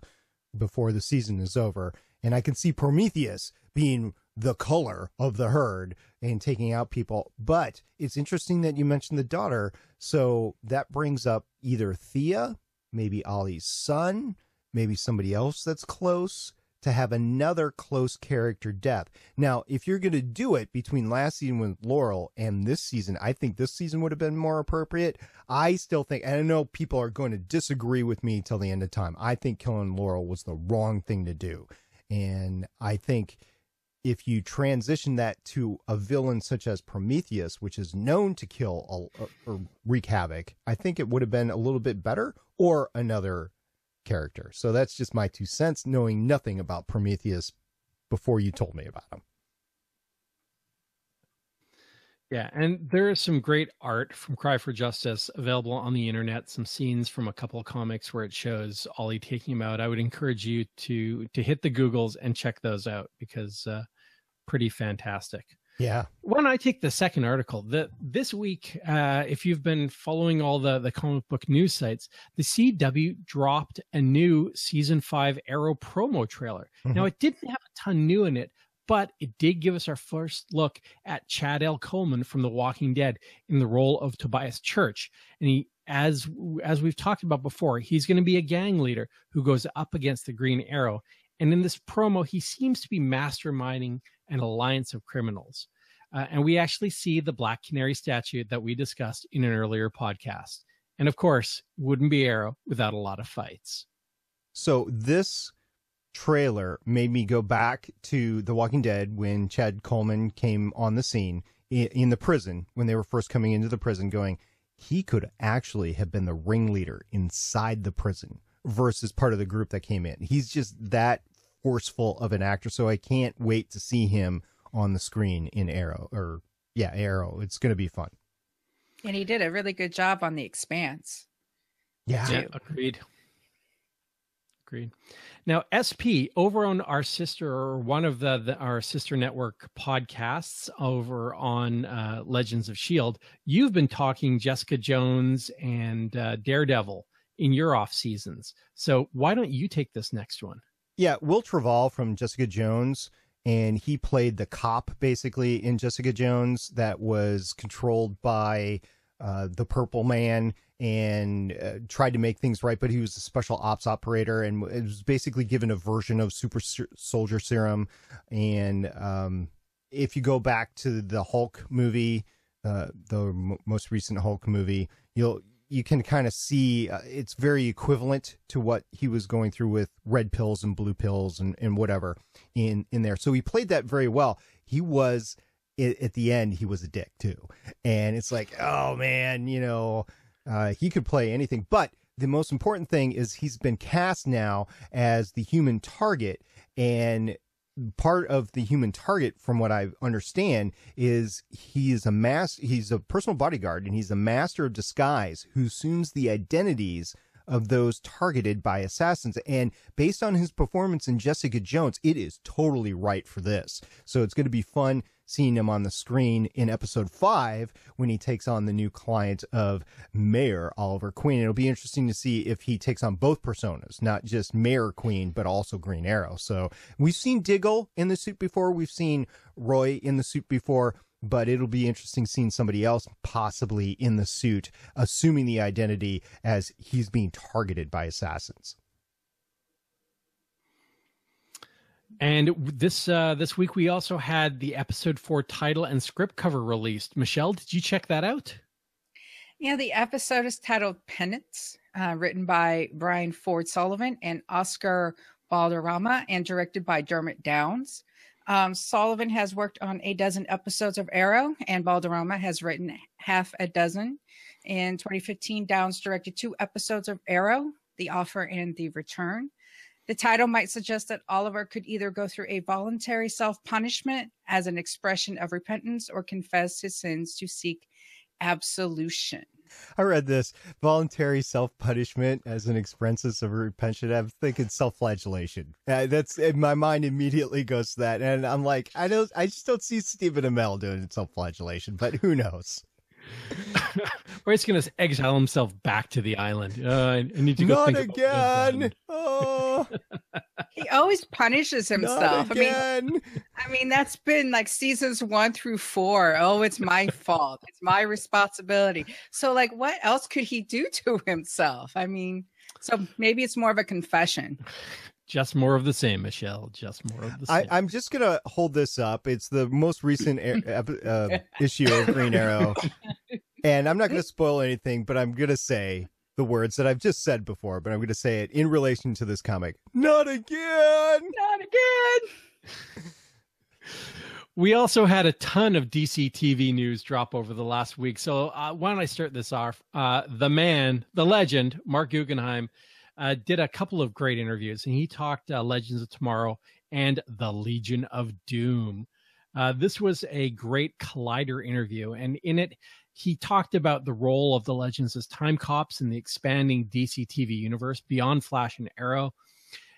before the season is over. And I can see Prometheus being the culler of the herd and taking out people. But it's interesting that you mentioned the daughter. So that brings up either Thea, maybe Ollie's son, maybe somebody else that's close, to have another close character death. Now, if you're going to do it between last season with Laurel and this season, I think this season would have been more appropriate. I still think, and I know people are going to disagree with me till the end of time, I think killing Laurel was the wrong thing to do. And I think if you transition that to a villain such as Prometheus, which is known to kill or wreak havoc, I think it would have been a little bit better, or another character. So that's just my 2 cents, knowing nothing about Prometheus before you told me about him. Yeah, and there is some great art from Cry for Justice available on the internet, some scenes from a couple of comics where it shows Ollie taking him out. I would encourage you to hit the Googles and check those out, because pretty fantastic. Yeah. Why don't I take the second article? This week, if you've been following all the comic book news sites, the CW dropped a new season 5 Arrow promo trailer. Mm-hmm. Now, it didn't have a ton new in it, but it did give us our first look at Chad L. Coleman from The Walking Dead in the role of Tobias Church. And he, as we've talked about before, he's going to be a gang leader who goes up against the Green Arrow. And in this promo, he seems to be masterminding an alliance of criminals. And we actually see the Black Canary statue that we discussed in an earlier podcast. And of course, wouldn't be Arrow without a lot of fights. So this trailer made me go back to The Walking Dead when Chad Coleman came on the scene in the prison, when they were first coming into the prison, going, he could actually have been the ringleader inside the prison versus part of the group that came in. He's just that forceful of an actor. So I can't wait to see him on the screen in Arrow. Arrow. It's going to be fun. And he did a really good job on The Expanse. Yeah, agreed. Now, SP, over on our sister, or one of our sister network podcasts over on Legends of S.H.I.E.L.D., you've been talking Jessica Jones and Daredevil in your off seasons. So why don't you take this next one? Yeah, Will Trevall from Jessica Jones, and he played the cop basically in Jessica Jones that was controlled by the Purple Man and tried to make things right, but he was a special ops operator and was basically given a version of super soldier serum. And if you go back to the Hulk movie, the most recent Hulk movie, you can kind of see it's very equivalent to what he was going through with red pills and blue pills and whatever in there. So he played that very well. He was, at the end, he was a dick too. And it's like, oh man, he could play anything. But the most important thing is he's been cast now as the human target, and part of the human target, from what I understand, is he's a personal bodyguard, and he's a master of disguise who assumes the identities of those targeted by assassins. And based on his performance in Jessica Jones, it is totally right for this. So it's going to be fun seeing him on the screen in episode 5 when he takes on the new client of Mayor Oliver Queen. It'll be interesting to see if he takes on both personas, not just Mayor Queen, but also Green Arrow. So we've seen Diggle in the suit before. We've seen Roy in the suit before, but it'll be interesting seeing somebody else possibly in the suit, assuming the identity as he's being targeted by assassins. And this week we also had the episode 4 title and script cover released. Michelle, did you check that out? Yeah, the episode is titled Penance, written by Brian Ford Sullivan and Oscar Valderrama, and directed by Dermot Downs. Sullivan has worked on a dozen episodes of Arrow, and Valderrama has written half a dozen. In 2015, Downs directed 2 episodes of Arrow, The Offer and The Return. The title might suggest that Oliver could either go through a voluntary self-punishment as an expression of repentance or confess his sins to seek absolution. I read this voluntary self-punishment as an expenses of repentance. I'm thinking self-flagellation. That's in my mind immediately goes to that. And I'm like, I just don't see Stephen Amell doing self-flagellation, but who knows? Or he's going to exile himself back to the island. I need to go. Not think again. Oh, He always punishes himself. not again. I mean, that's been like seasons 1 through 4. Oh, it's my fault. It's my responsibility. So, like, what else could he do to himself? I mean, so maybe it's more of a confession. Just more of the same, Michelle. Just more of the same. I'm just going to hold this up. It's the most recent issue of Green Arrow. And I'm not going to spoil anything, but I'm going to say the words that I've just said before, but I'm going to say it in relation to this comic. Not again! Not again! We also had a ton of DC TV news drop over the last week. So why don't I start this off? The man, the legend, Mark Guggenheim, did a couple of great interviews, and he talked Legends of Tomorrow and the Legion of Doom. This was a great Collider interview, and in it, he talked about the role of the Legends as time cops in the expanding DC TV universe beyond Flash and Arrow.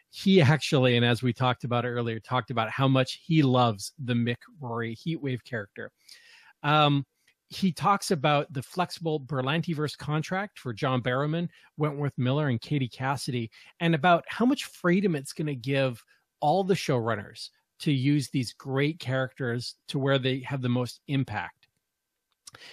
He actually, and as we talked about earlier, talked about how much he loves the Mick Rory Heatwave character. He talks about the flexible Berlantiverse contract for John Barrowman, Wentworth Miller, and Katie Cassidy, and about how much freedom it's going to give all the showrunners to use these great characters to where they have the most impact.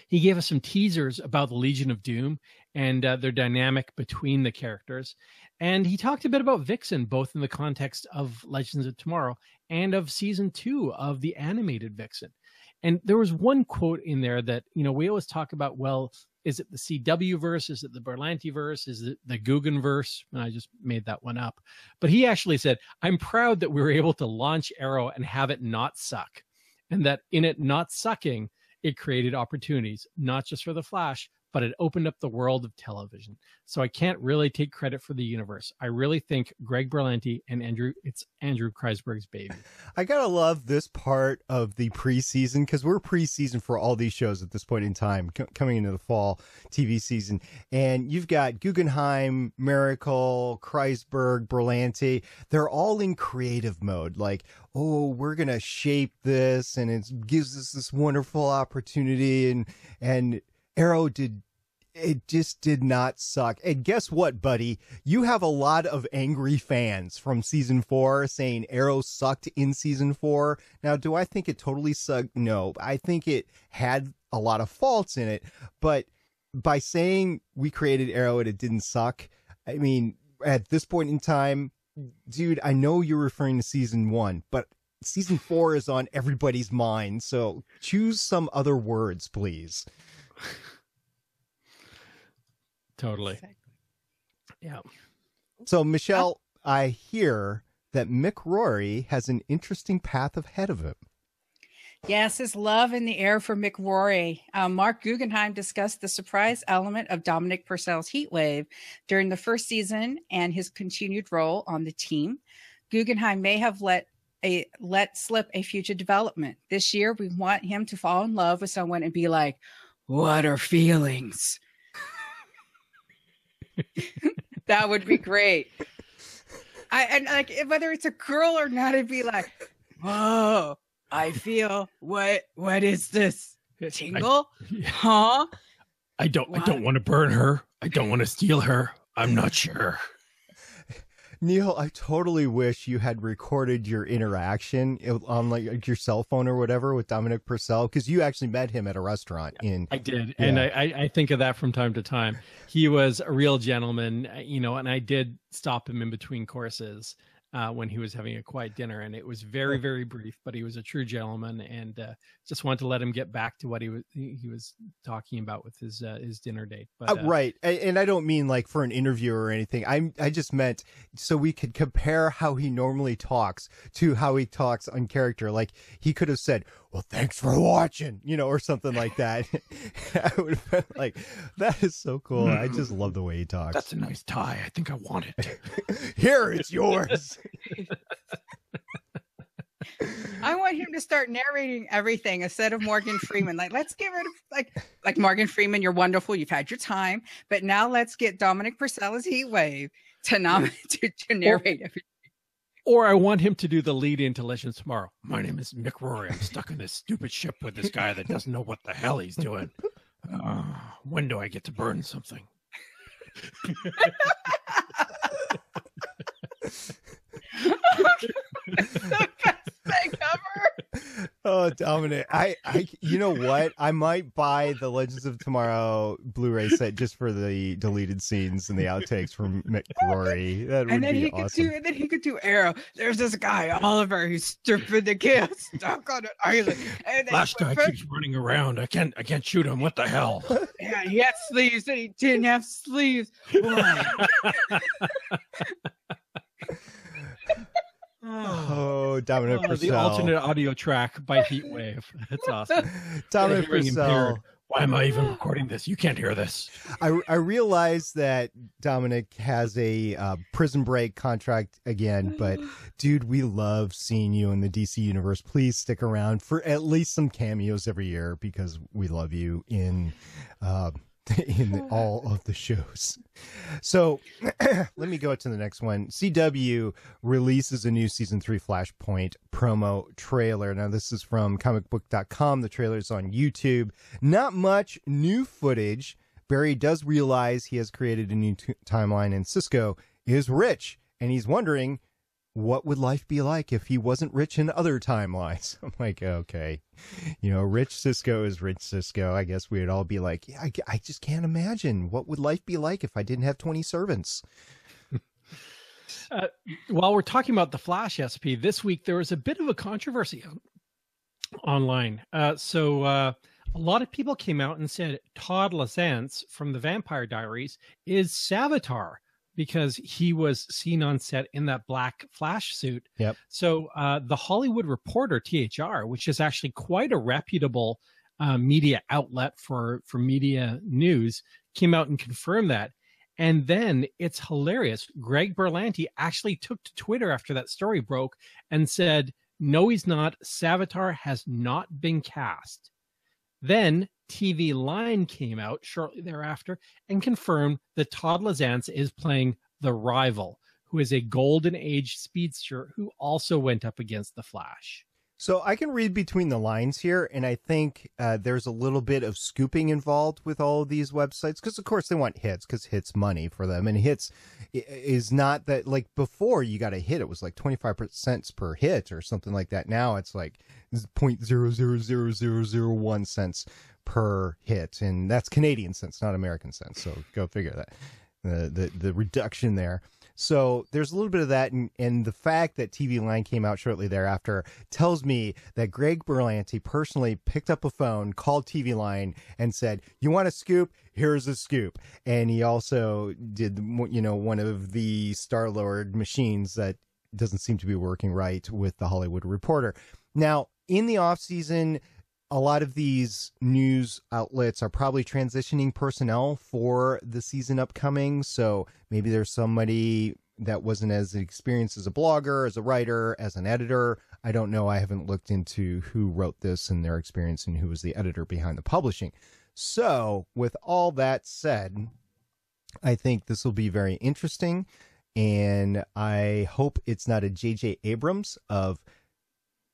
He gave us some teasers about the Legion of Doom and their dynamic between the characters. And he talked a bit about Vixen, both in the context of Legends of Tomorrow and of season 2 of the animated Vixen. And there was one quote in there that, you know, we always talk about, well, is it the CW verse? Is it the Berlanti verse? Is it the Guggen verse? And I just made that one up. But he actually said, I'm proud that we were able to launch Arrow and have it not suck. And that in it not sucking, it created opportunities, not just for the Flash, but it opened up the world of television. So I can't really take credit for the universe. I really think Greg Berlanti and it's Andrew Kreisberg's baby. I gotta love this part of the preseason, because we're preseason for all these shows at this point in time, coming into the fall TV season. And you've got Guggenheim, Miracle, Kreisberg, Berlanti. They're all in creative mode. Like, oh, we're going to shape this, and it gives us this wonderful opportunity. And Arrow just did not suck. And guess what, buddy? You have a lot of angry fans from season 4 saying Arrow sucked in season 4. Now, do I think it totally sucked? No, I think it had a lot of faults in it. But by saying we created Arrow and it didn't suck, I mean, at this point in time, dude, I know you're referring to season 1, but season 4 is on everybody's mind. So choose some other words, please. Totally. Yeah. So, Michelle, I hear that Mick Rory has an interesting path ahead of him. Yes, his love in the air for Mick Rory. Mark Guggenheim discussed the surprise element of Dominic Purcell's Heatwave during the first season and his continued role on the team. Guggenheim may have let slip a future development. This year, we want him to fall in love with someone and be like, what are feelings? That would be great. And like, whether it's a girl or not, it'd be like, whoa, I feel what is this? Tingle? Huh? I don't want to burn her. I don't want to steal her. I'm not sure. Neil, I totally wish you had recorded your interaction on like your cell phone or whatever with Dominic Purcell, because you actually met him at a restaurant. I did, yeah. And I think of that from time to time. He was a real gentleman, you know, and I did stop him in between courses when he was having a quiet dinner, and it was very, very brief, but he was a true gentleman, and just wanted to let him get back to what he was talking about with his dinner date. But, right, and I don't mean like for an interview or anything. I just meant so we could compare how he normally talks to how he talks on character. Like he could have said, "Well, thanks for watching," you know, or something like that. I would have been like, "That is so cool." I just love the way he talks. That's a nice tie. I think I want it. Here, it's yours. I want him to start narrating everything instead of Morgan Freeman. Like, let's get rid of like Morgan Freeman. You're wonderful. You've had your time, but now let's get Dominic Purcell's Heat Wave to narrate everything. Or I want him to do the lead into Legends Tomorrow. My name is Mick Rory. I'm stuck in this stupid ship with this guy that doesn't know what the hell he's doing. When do I get to burn something? The best thing ever. Oh, Dominic, I, you know what? I might buy the Legends of Tomorrow Blu-ray set just for the deleted scenes and the outtakes from Mick Rory. That would be awesome. And then he could do Arrow. There's this guy, Oliver, who's stupid to kill, stuck on an island. And Flash guy keeps running around. I can't shoot him. What the hell? Yeah, he had sleeves and he didn't have sleeves. Oh, Dominic Purcell. The alternate audio track by Heatwave. That's awesome. Dominic Purcell. Why am I even recording this? You can't hear this. I realize that Dominic has a Prison Break contract again, but dude, we love seeing you in the DC universe. Please stick around for at least some cameos every year because we love you in all of the shows. So let me go to the next one. CW releases a new season 3 Flashpoint promo trailer. Now this is from comicbook.com. The trailer's on YouTube. Not much new footage. Barry does realize he has created a new timeline and Cisco is rich and he's wondering what would life be like if he wasn't rich in other timelines? I'm like, okay, rich Cisco is rich Cisco. I guess we'd all be like, yeah, I just can't imagine. What would life be like if I didn't have 20 servants? While we're talking about the Flash SP, this week there was a bit of a controversy online. So a lot of people came out and said Todd Lazance from the Vampire Diaries is Savitar, because he was seen on set in that black Flash suit. Yep. So the Hollywood Reporter, THR, which is actually quite a reputable media outlet for media news, came out and confirmed that. And then it's hilarious. Greg Berlanti actually took to Twitter after that story broke and said, no, he's not. Savitar has not been cast. Then TV Line came out shortly thereafter and confirmed that Todd Lazance is playing the Rival, who is a golden age speedster who also went up against the Flash. So I can read between the lines here, and I think there's a little bit of scooping involved with all of these websites, because of course they want hits, because hits money for them, and hits is not that, like before you got a hit, it was like 25% per hit or something like that. Now it's like 0.000001 cents per hit, and that's Canadian cents, not American cents. So go figure that the reduction there. So there's a little bit of that, and the fact that TV Line came out shortly thereafter tells me that Greg Berlanti personally picked up a phone, called TV Line, and said, "You want a scoop? Here's a scoop." And he also did, one of the Star-Lord machines that doesn't seem to be working right with the Hollywood Reporter. Now, in the off-season, a lot of these news outlets are probably transitioning personnel for the season upcoming. So maybe there's somebody that wasn't as experienced as a blogger, as a writer, as an editor. I don't know. I haven't looked into who wrote this and their experience and who was the editor behind the publishing. So with all that said, I think this will be very interesting. And I hope it's not a J.J. Abrams of,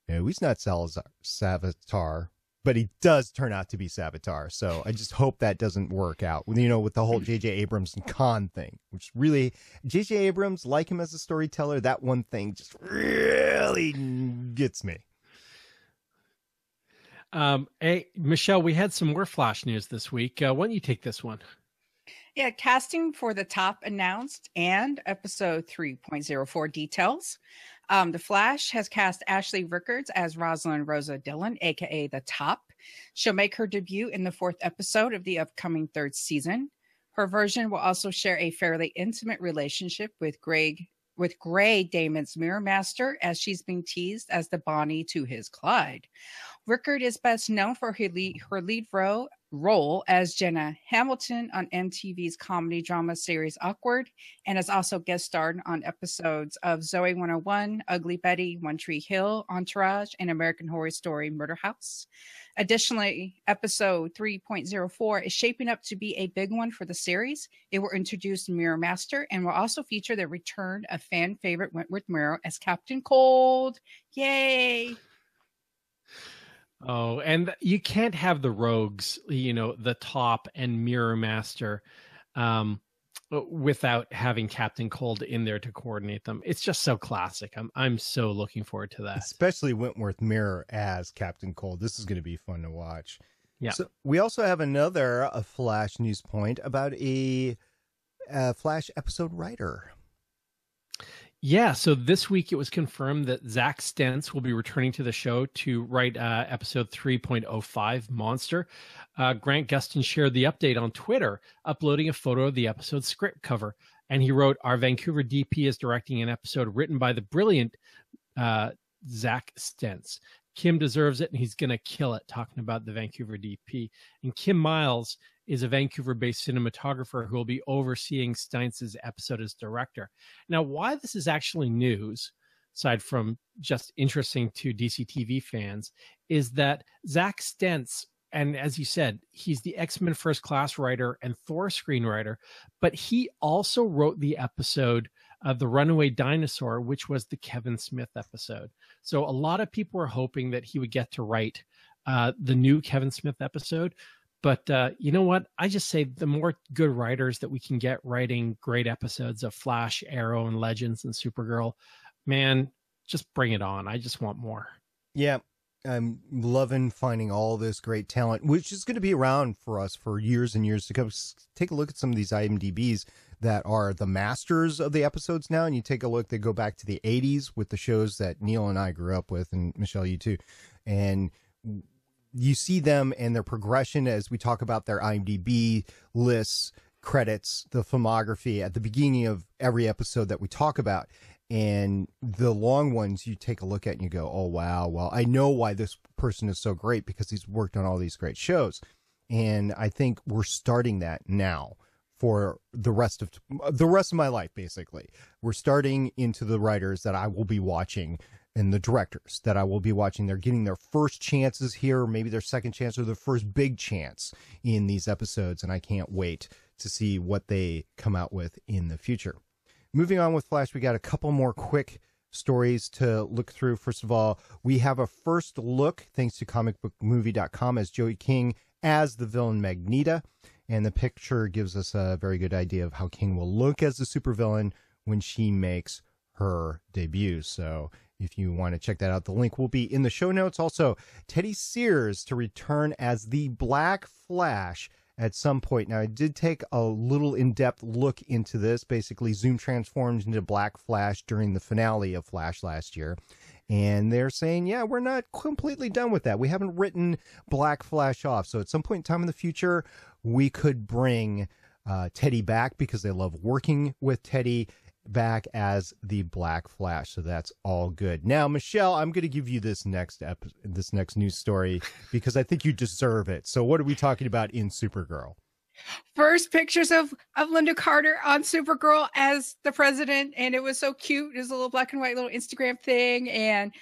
no, he's not Savitar, but he does turn out to be Savitar. So I just hope that doesn't work out, with the whole J.J. Abrams and Khan thing, which really, J.J. Abrams, like him as a storyteller, that one thing just really gets me. Hey, Michelle, we had some more Flash news this week. Why don't you take this one? Yeah, casting for the Top announced and episode 3.04 details. The Flash has cast Ashley Rickards as Rosalind Rosa Dillon, aka the Top. She'll make her debut in the 4th episode of the upcoming 3rd season. Her version will also share a fairly intimate relationship with Gray Damon's Mirror Master, as she's being teased as the Bonnie to his Clyde. Rickard is best known for her lead role as Jenna Hamilton on MTV's comedy drama series Awkward, and has also guest starred on episodes of Zoe 101, Ugly Betty, One Tree Hill, Entourage, and American Horror Story Murder House. Additionally, episode 3.04 is shaping up to be a big one for the series. It will introduce Mirror Master and will also feature the return of fan favorite Wentworth Murrow as Captain Cold. Yay! Oh, and you can't have the rogues, the Top and Mirror Master, without having Captain Cold in there to coordinate them. It's just so classic. I'm so looking forward to that. Especially Wentworth Mirror as Captain Cold. This is going to be fun to watch. Yeah. So we also have another Flash news point about a Flash episode writer. Yeah, so this week it was confirmed that Zach Stentz will be returning to the show to write episode 3.05, Monster. Grant Gustin shared the update on Twitter, uploading a photo of the episode script cover. And he wrote, "Our Vancouver DP is directing an episode written by the brilliant Zach Stentz. Kim deserves it, and he's going to kill it," talking about the Vancouver DP. And Kim Miles is a Vancouver-based cinematographer who will be overseeing Steintz's episode as director. Now, why this is actually news, aside from just interesting to DC TV fans, is that Zach Stentz, and as you said, he's the X-Men First Class writer and Thor screenwriter, but he also wrote the episode of The Runaway Dinosaur, which was the Kevin Smith episode. So a lot of people were hoping that he would get to write the new Kevin Smith episode. But you know what? I just say the more good writers that we can get writing great episodes of Flash, Arrow, and Legends and Supergirl, man, just bring it on. I just want more. Yeah, I'm loving finding all this great talent, which is going to be around for us for years and years to come. Take a look at some of these IMDb's that are the masters of the episodes now, and you take a look, they go back to the 80s with the shows that Neil and I grew up with, and Michelle, you too. And you see them and their progression as we talk about their IMDb lists, credits, the filmography at the beginning of every episode that we talk about. And the long ones you take a look at and you go, oh, wow, well, I know why this person is so great because he's worked on all these great shows. And I think we're starting that now for the rest of my life, basically. We're starting into the writers that I will be watching and the directors that I will be watching. They're getting their first chances here, maybe their second chance or their first big chance in these episodes. And I can't wait to see what they come out with in the future. Moving on with Flash, we got a couple more quick stories to look through. First of all, we have a first look, thanks to comicbookmovie.com, as Joey King as the villain Magneto. And the picture gives us a very good idea of how King will look as the supervillain when she makes her debut. So if you want to check that out, the link will be in the show notes. Also, Teddy Sears to return as the Black Flash at some point. Now, I did take a little in-depth look into this. Basically, Zoom transformed into Black Flash during the finale of Flash last year. And they're saying, yeah, we're not completely done with that. We haven't written Black Flash off. So at some point in time in the future, we could bring Teddy back because they love working with Teddy back as the Black Flash. So that's all good. Now, Michelle, I'm going to give you this next news story because I think you deserve it. So what are we talking about in Supergirl? First pictures of Linda Carter on Supergirl as the president, and it was so cute. It was a little black and white little Instagram thing, and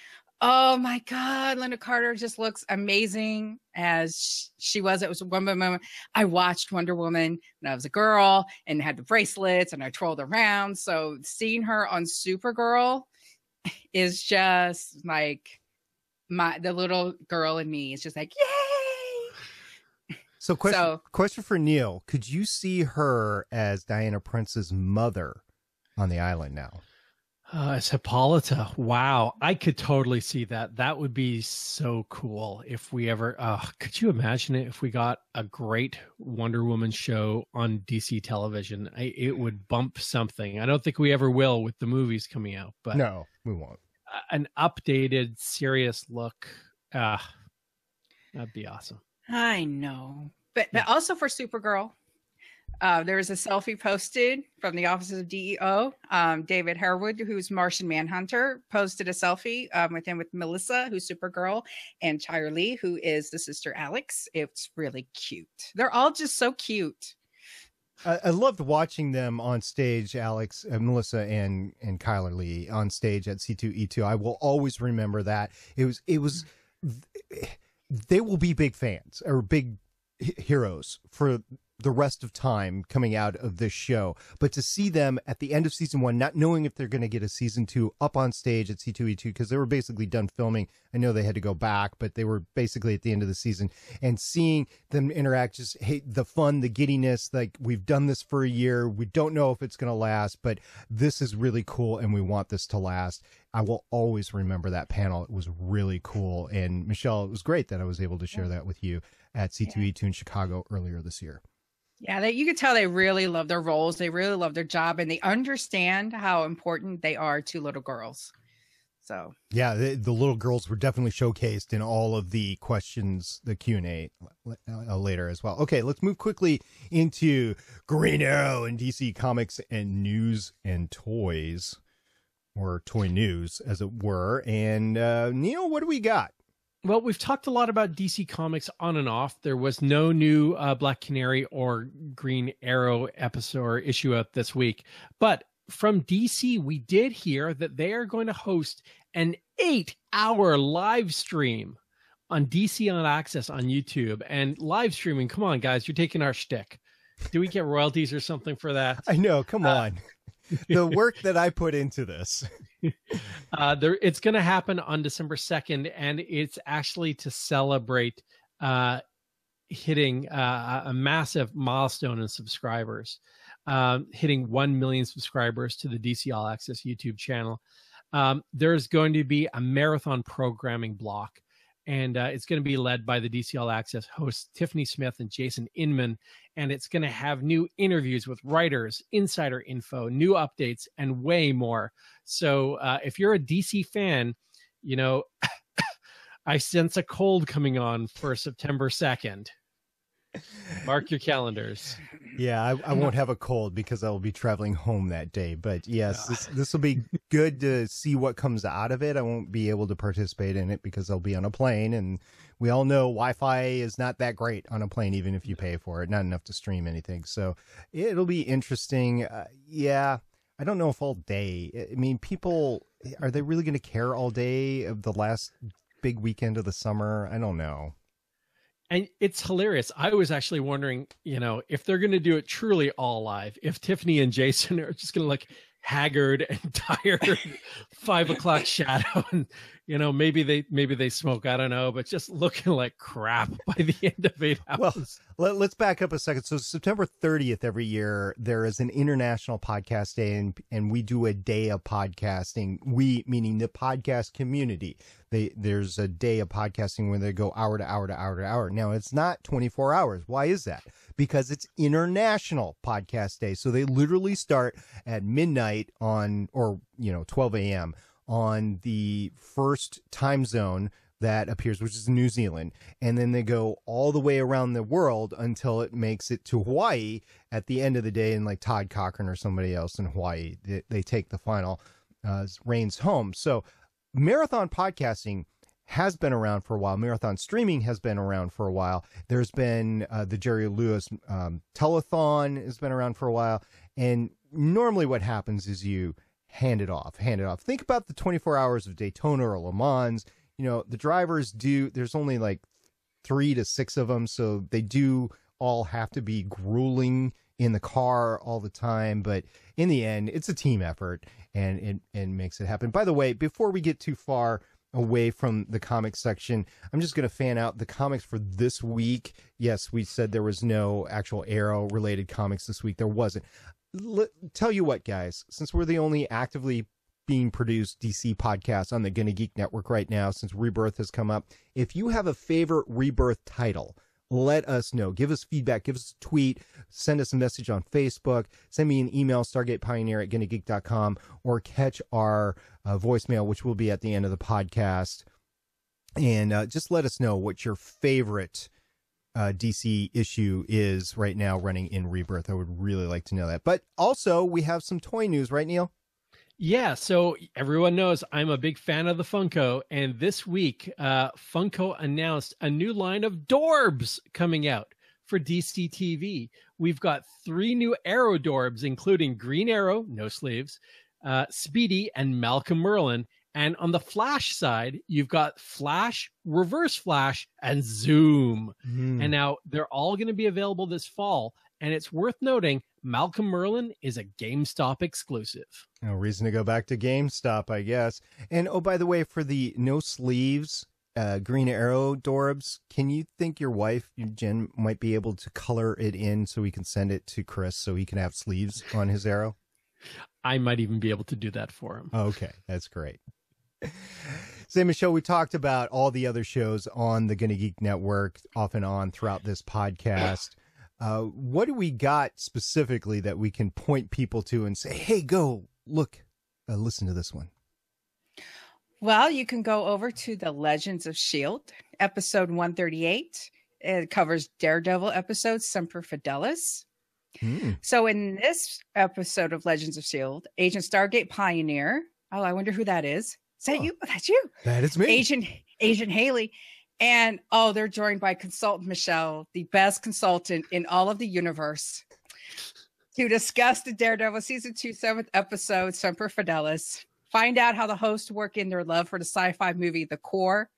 oh my God, Linda Carter just looks amazing as she was. It was one moment I watched Wonder Woman when I was a girl and had the bracelets and I trolled around. So seeing her on Supergirl is just like the little girl in me is just like, yay! So question for Neil. Could you see her as Diana Prince's mother on the island now? As Hippolyta. Wow. I could totally see that. That would be so cool if we ever, could you imagine it if we got a great Wonder Woman show on DC television? It would bump something. I don't think we ever will with the movies coming out, but no, we won't. An updated, serious look. That'd be awesome. I know. But also for Supergirl, There was a selfie posted from the Office of DEO. David Harewood, who's Martian Manhunter, posted a selfie with Melissa, who's Supergirl, and Tyra Lee, who is the sister Alex. It's really cute. They're all just so cute. I loved watching them on stage, Alex, Melissa, and Kyler Lee on stage at C2E2. I will always remember that. It was. They will be big fans or big heroes for the rest of time coming out of this show. But to see them at the end of season 1, not knowing if they're going to get a season 2 up on stage at C2E2, because they were basically done filming. I know they had to go back, but they were basically at the end of the season, and seeing them interact, just the fun, the giddiness, like, we've done this for a year. We don't know if it's going to last, but this is really cool and we want this to last. I will always remember that panel. It was really cool. And Michelle, it was great that I was able to share that with you at C2E2 in Chicago earlier this year. Yeah, you could tell they really love their roles. They really love their job, and they understand how important they are to little girls. So yeah, the little girls were definitely showcased in all of the questions, the Q&A later as well. Okay, let's move quickly into Green Arrow and DC Comics and news and toys, or toy news, as it were. And Neil, what do we got? Well, we've talked a lot about DC Comics on and off. There was no new Black Canary or Green Arrow episode or issue out this week. But from DC, we did hear that they are going to host an 8-hour live stream on DC On Access on YouTube. And live streaming, come on, guys, you're taking our shtick. Do we get royalties or something for that? I know, come on. The work that I put into this. It's going to happen on December 2nd, and it's actually to celebrate hitting a massive milestone in subscribers, hitting 1 million subscribers to the DC All Access YouTube channel. There's going to be a marathon programming block, and it's going to be led by the DC All Access hosts Tiffany Smith and Jason Inman, and it's going to have new interviews with writers, insider info, new updates, and way more. So if you're a DC fan, you know, I sense a cold coming on for September 2nd. Mark your calendars. Yeah, I won't have a cold because I will be traveling home that day. But yes, this will be good to see what comes out of it. I won't be able to participate in it because I'll be on a plane. And we all know Wi-Fi is not that great on a plane, even if you pay for it. Not enough to stream anything. So it'll be interesting. Yeah, I don't know if all day. I mean, people, are they really going to care all day of the last big weekend of the summer? I don't know. And it's hilarious. I was actually wondering, you know, if they're going to do it truly all live, if Tiffany and Jason are just going to look haggard and tired, 5 o'clock shadow, and, you know, maybe they smoke, I don't know, but just looking like crap by the end of 8 hours. Well, let's back up a second. So September 30th every year, there is an International Podcast Day, and we do a day of podcasting. We, meaning the podcast community. There's a day of podcasting where they go hour to hour to hour to hour. Now, it's not 24 hours. Why is that? Because it's International Podcast Day. So they literally start at midnight on, or, 12 a.m. on the first time zone that appears, which is New Zealand. And then they go all the way around the world until it makes it to Hawaii at the end of the day. And like Todd Cochran or somebody else in Hawaii, they take the final reigns home. So marathon podcasting has been around for a while. Marathon streaming has been around for a while. There's been the Jerry Lewis telethon has been around for a while. And normally what happens is you hand it off. Think about the 24 hours of Daytona or Le Mans. The drivers there's only like 3 to 6 of them. So they do all have to be grueling in the car all the time. But in the end, it's a team effort and it makes it happen. By the way, before we get too far away from the comics section, I'm just going to fan out the comics for this week. Yes, we said there was no actual Arrow related comics this week. There wasn't. Tell you what, guys, since we're the only actively being produced DC podcast on the Gonna Geek Network right now, since Rebirth has come up, if you have a favorite Rebirth title, let us know. Give us feedback. Give us a tweet. Send us a message on Facebook. Send me an email, stargatepioneer@gonnageek.com, or catch our voicemail, which will be at the end of the podcast. And just let us know what your favorite DC issue is right now running in Rebirth. I would really like to know that. But also, we have some toy news, right, Neil? Yeah, so everyone knows I'm a big fan of the Funko, and this week, Funko announced a new line of Dorbs coming out for DC TV. We've got 3 new Arrow Dorbs, including Green Arrow, no sleeves, Speedy, and Malcolm Merlin. And on the Flash side, you've got Flash, Reverse Flash, and Zoom. And now they're all going to be available this fall. And it's worth noting, Malcolm Merlin is a GameStop exclusive. No reason to go back to GameStop, I guess. And, oh, by the way, for the no sleeves Green Arrow Dorbs, can you think your wife, Jen, might be able to color it in so we can send it to Chris so he can have sleeves on his Arrow? I might even be able to do that for him. Okay, that's great. Say, Michelle, we talked about all the other shows on the Gonna Geek Network off and on throughout this podcast. What do we got specifically that we can point people to and say, hey, go look, listen to this one? Well, you can go over to the Legends of S.H.I.E.L.D., episode 138. It covers Daredevil episodes, Semper Fidelis. So in this episode of Legends of S.H.I.E.L.D., Agent Stargate Pioneer, oh, I wonder who that is. Is that you? That's you. That is me. Agent Haley. And, they're joined by consultant Michelle, the best consultant in all of the universe, to discuss the Daredevil Season 2, 7th episode, Semper Fidelis. Find out how the hosts work in their love for the sci-fi movie The Core.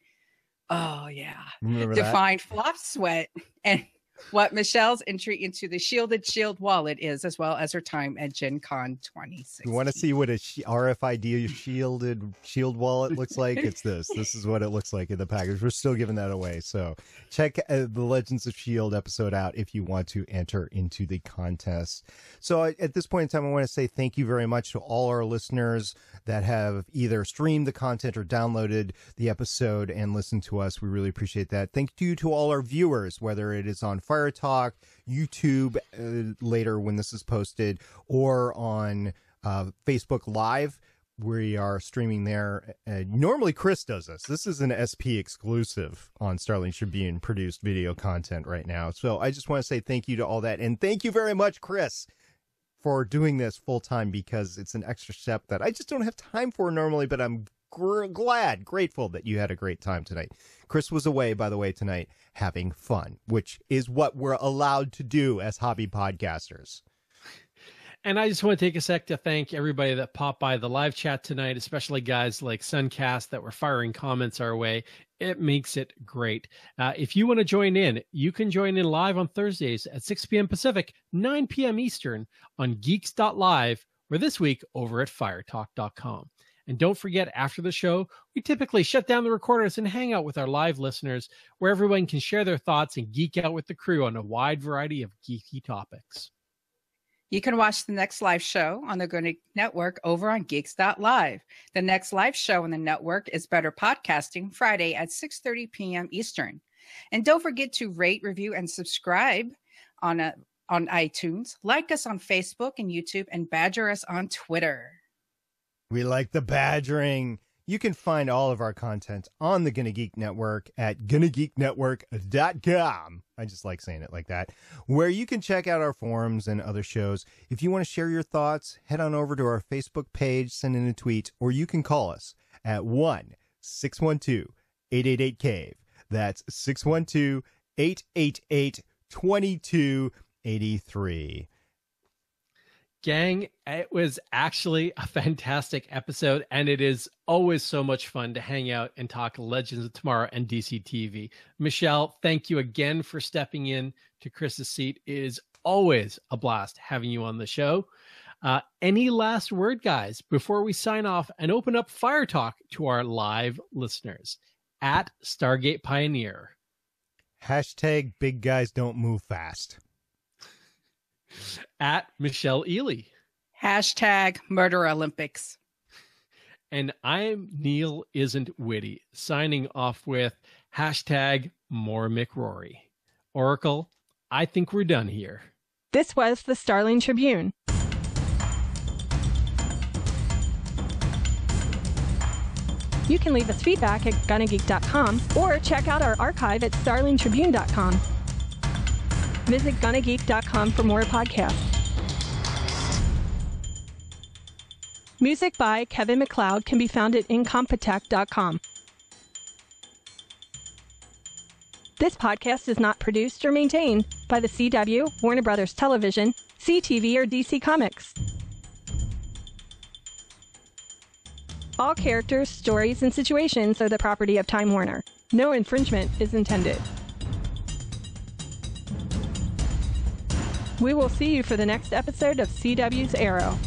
Oh, yeah. Define flop sweat and what Michelle's entry into the shielded S.H.I.E.L.D. wallet is, as well as her time at Gen Con 2016. You want to see what a RFID shielded S.H.I.E.L.D. wallet looks like? It's this. This is what it looks like in the package. We're still giving that away. So check the Legends of S.H.I.E.L.D. episode out if you want to enter into the contest. So at this point in time, I want to say thank you very much to all our listeners that have either streamed the content or downloaded the episode and listened to us. We really appreciate that. Thank you to all our viewers, whether it is on Fire Talk, YouTube later when this is posted, or on Facebook Live. We are streaming there. Normally Chris does this. This is an SP exclusive on Starling Tribune produced video content right now. So I just want to say thank you to all that. And thank you very much, Chris, for doing this full time, because it's an extra step that I just don't have time for normally, but I'm grateful that you had a great time tonight. Chris was away, by the way, tonight having fun, which is what we're allowed to do as hobby podcasters. And I just want to take a sec to thank everybody that popped by the live chat tonight, especially guys like Suncast that were firing comments our way. It makes it great. If you want to join in, you can join in live on Thursdays at 6 p.m. Pacific, 9 p.m. Eastern on geeks.live, or this week over at firetalk.com. And don't forget, after the show, we typically shut down the recorders and hang out with our live listeners, where everyone can share their thoughts and geek out with the crew on a wide variety of geeky topics. You can watch the next live show on the Gonna Network over on geeks.live. The next live show on the network is Better Podcasting, Friday at 6:30 p.m. Eastern. And don't forget to rate, review, and subscribe on iTunes. Like us on Facebook and YouTube, and badger us on Twitter. We like the badgering. You can find all of our content on the Gonna Geek Network at GonnaGeekNetwork.com. I just like saying it like that, where you can check out our forums and other shows. If you want to share your thoughts, head on over to our Facebook page, send in a tweet, or you can call us at 1-612-888-CAVE. That's 612-888-2283. Gang, it was actually a fantastic episode, and it is always so much fun to hang out and talk Legends of Tomorrow and DC TV. Michelle, thank you again for stepping in to Chris's seat. It is always a blast having you on the show. Any last word, guys, before we sign off and open up Fire Talk to our live listeners? At Stargate Pioneer. Hashtag big guys don't move fast. At Michelle Ely. Hashtag Murder Olympics. And I'm Neil Isn't Witty, signing off with hashtag more McRory. Oracle, I think we're done here. This was the Starling Tribune. You can leave us feedback at GonnaGeek.com or check out our archive at StarlingTribune.com. Visit GonnaGeek.com for more podcasts. Music by Kevin MacLeod can be found at Incompetech.com. This podcast is not produced or maintained by the CW, Warner Brothers Television, CTV, or DC Comics. All characters, stories, and situations are the property of Time Warner. No infringement is intended. We will see you for the next episode of CW's Arrow.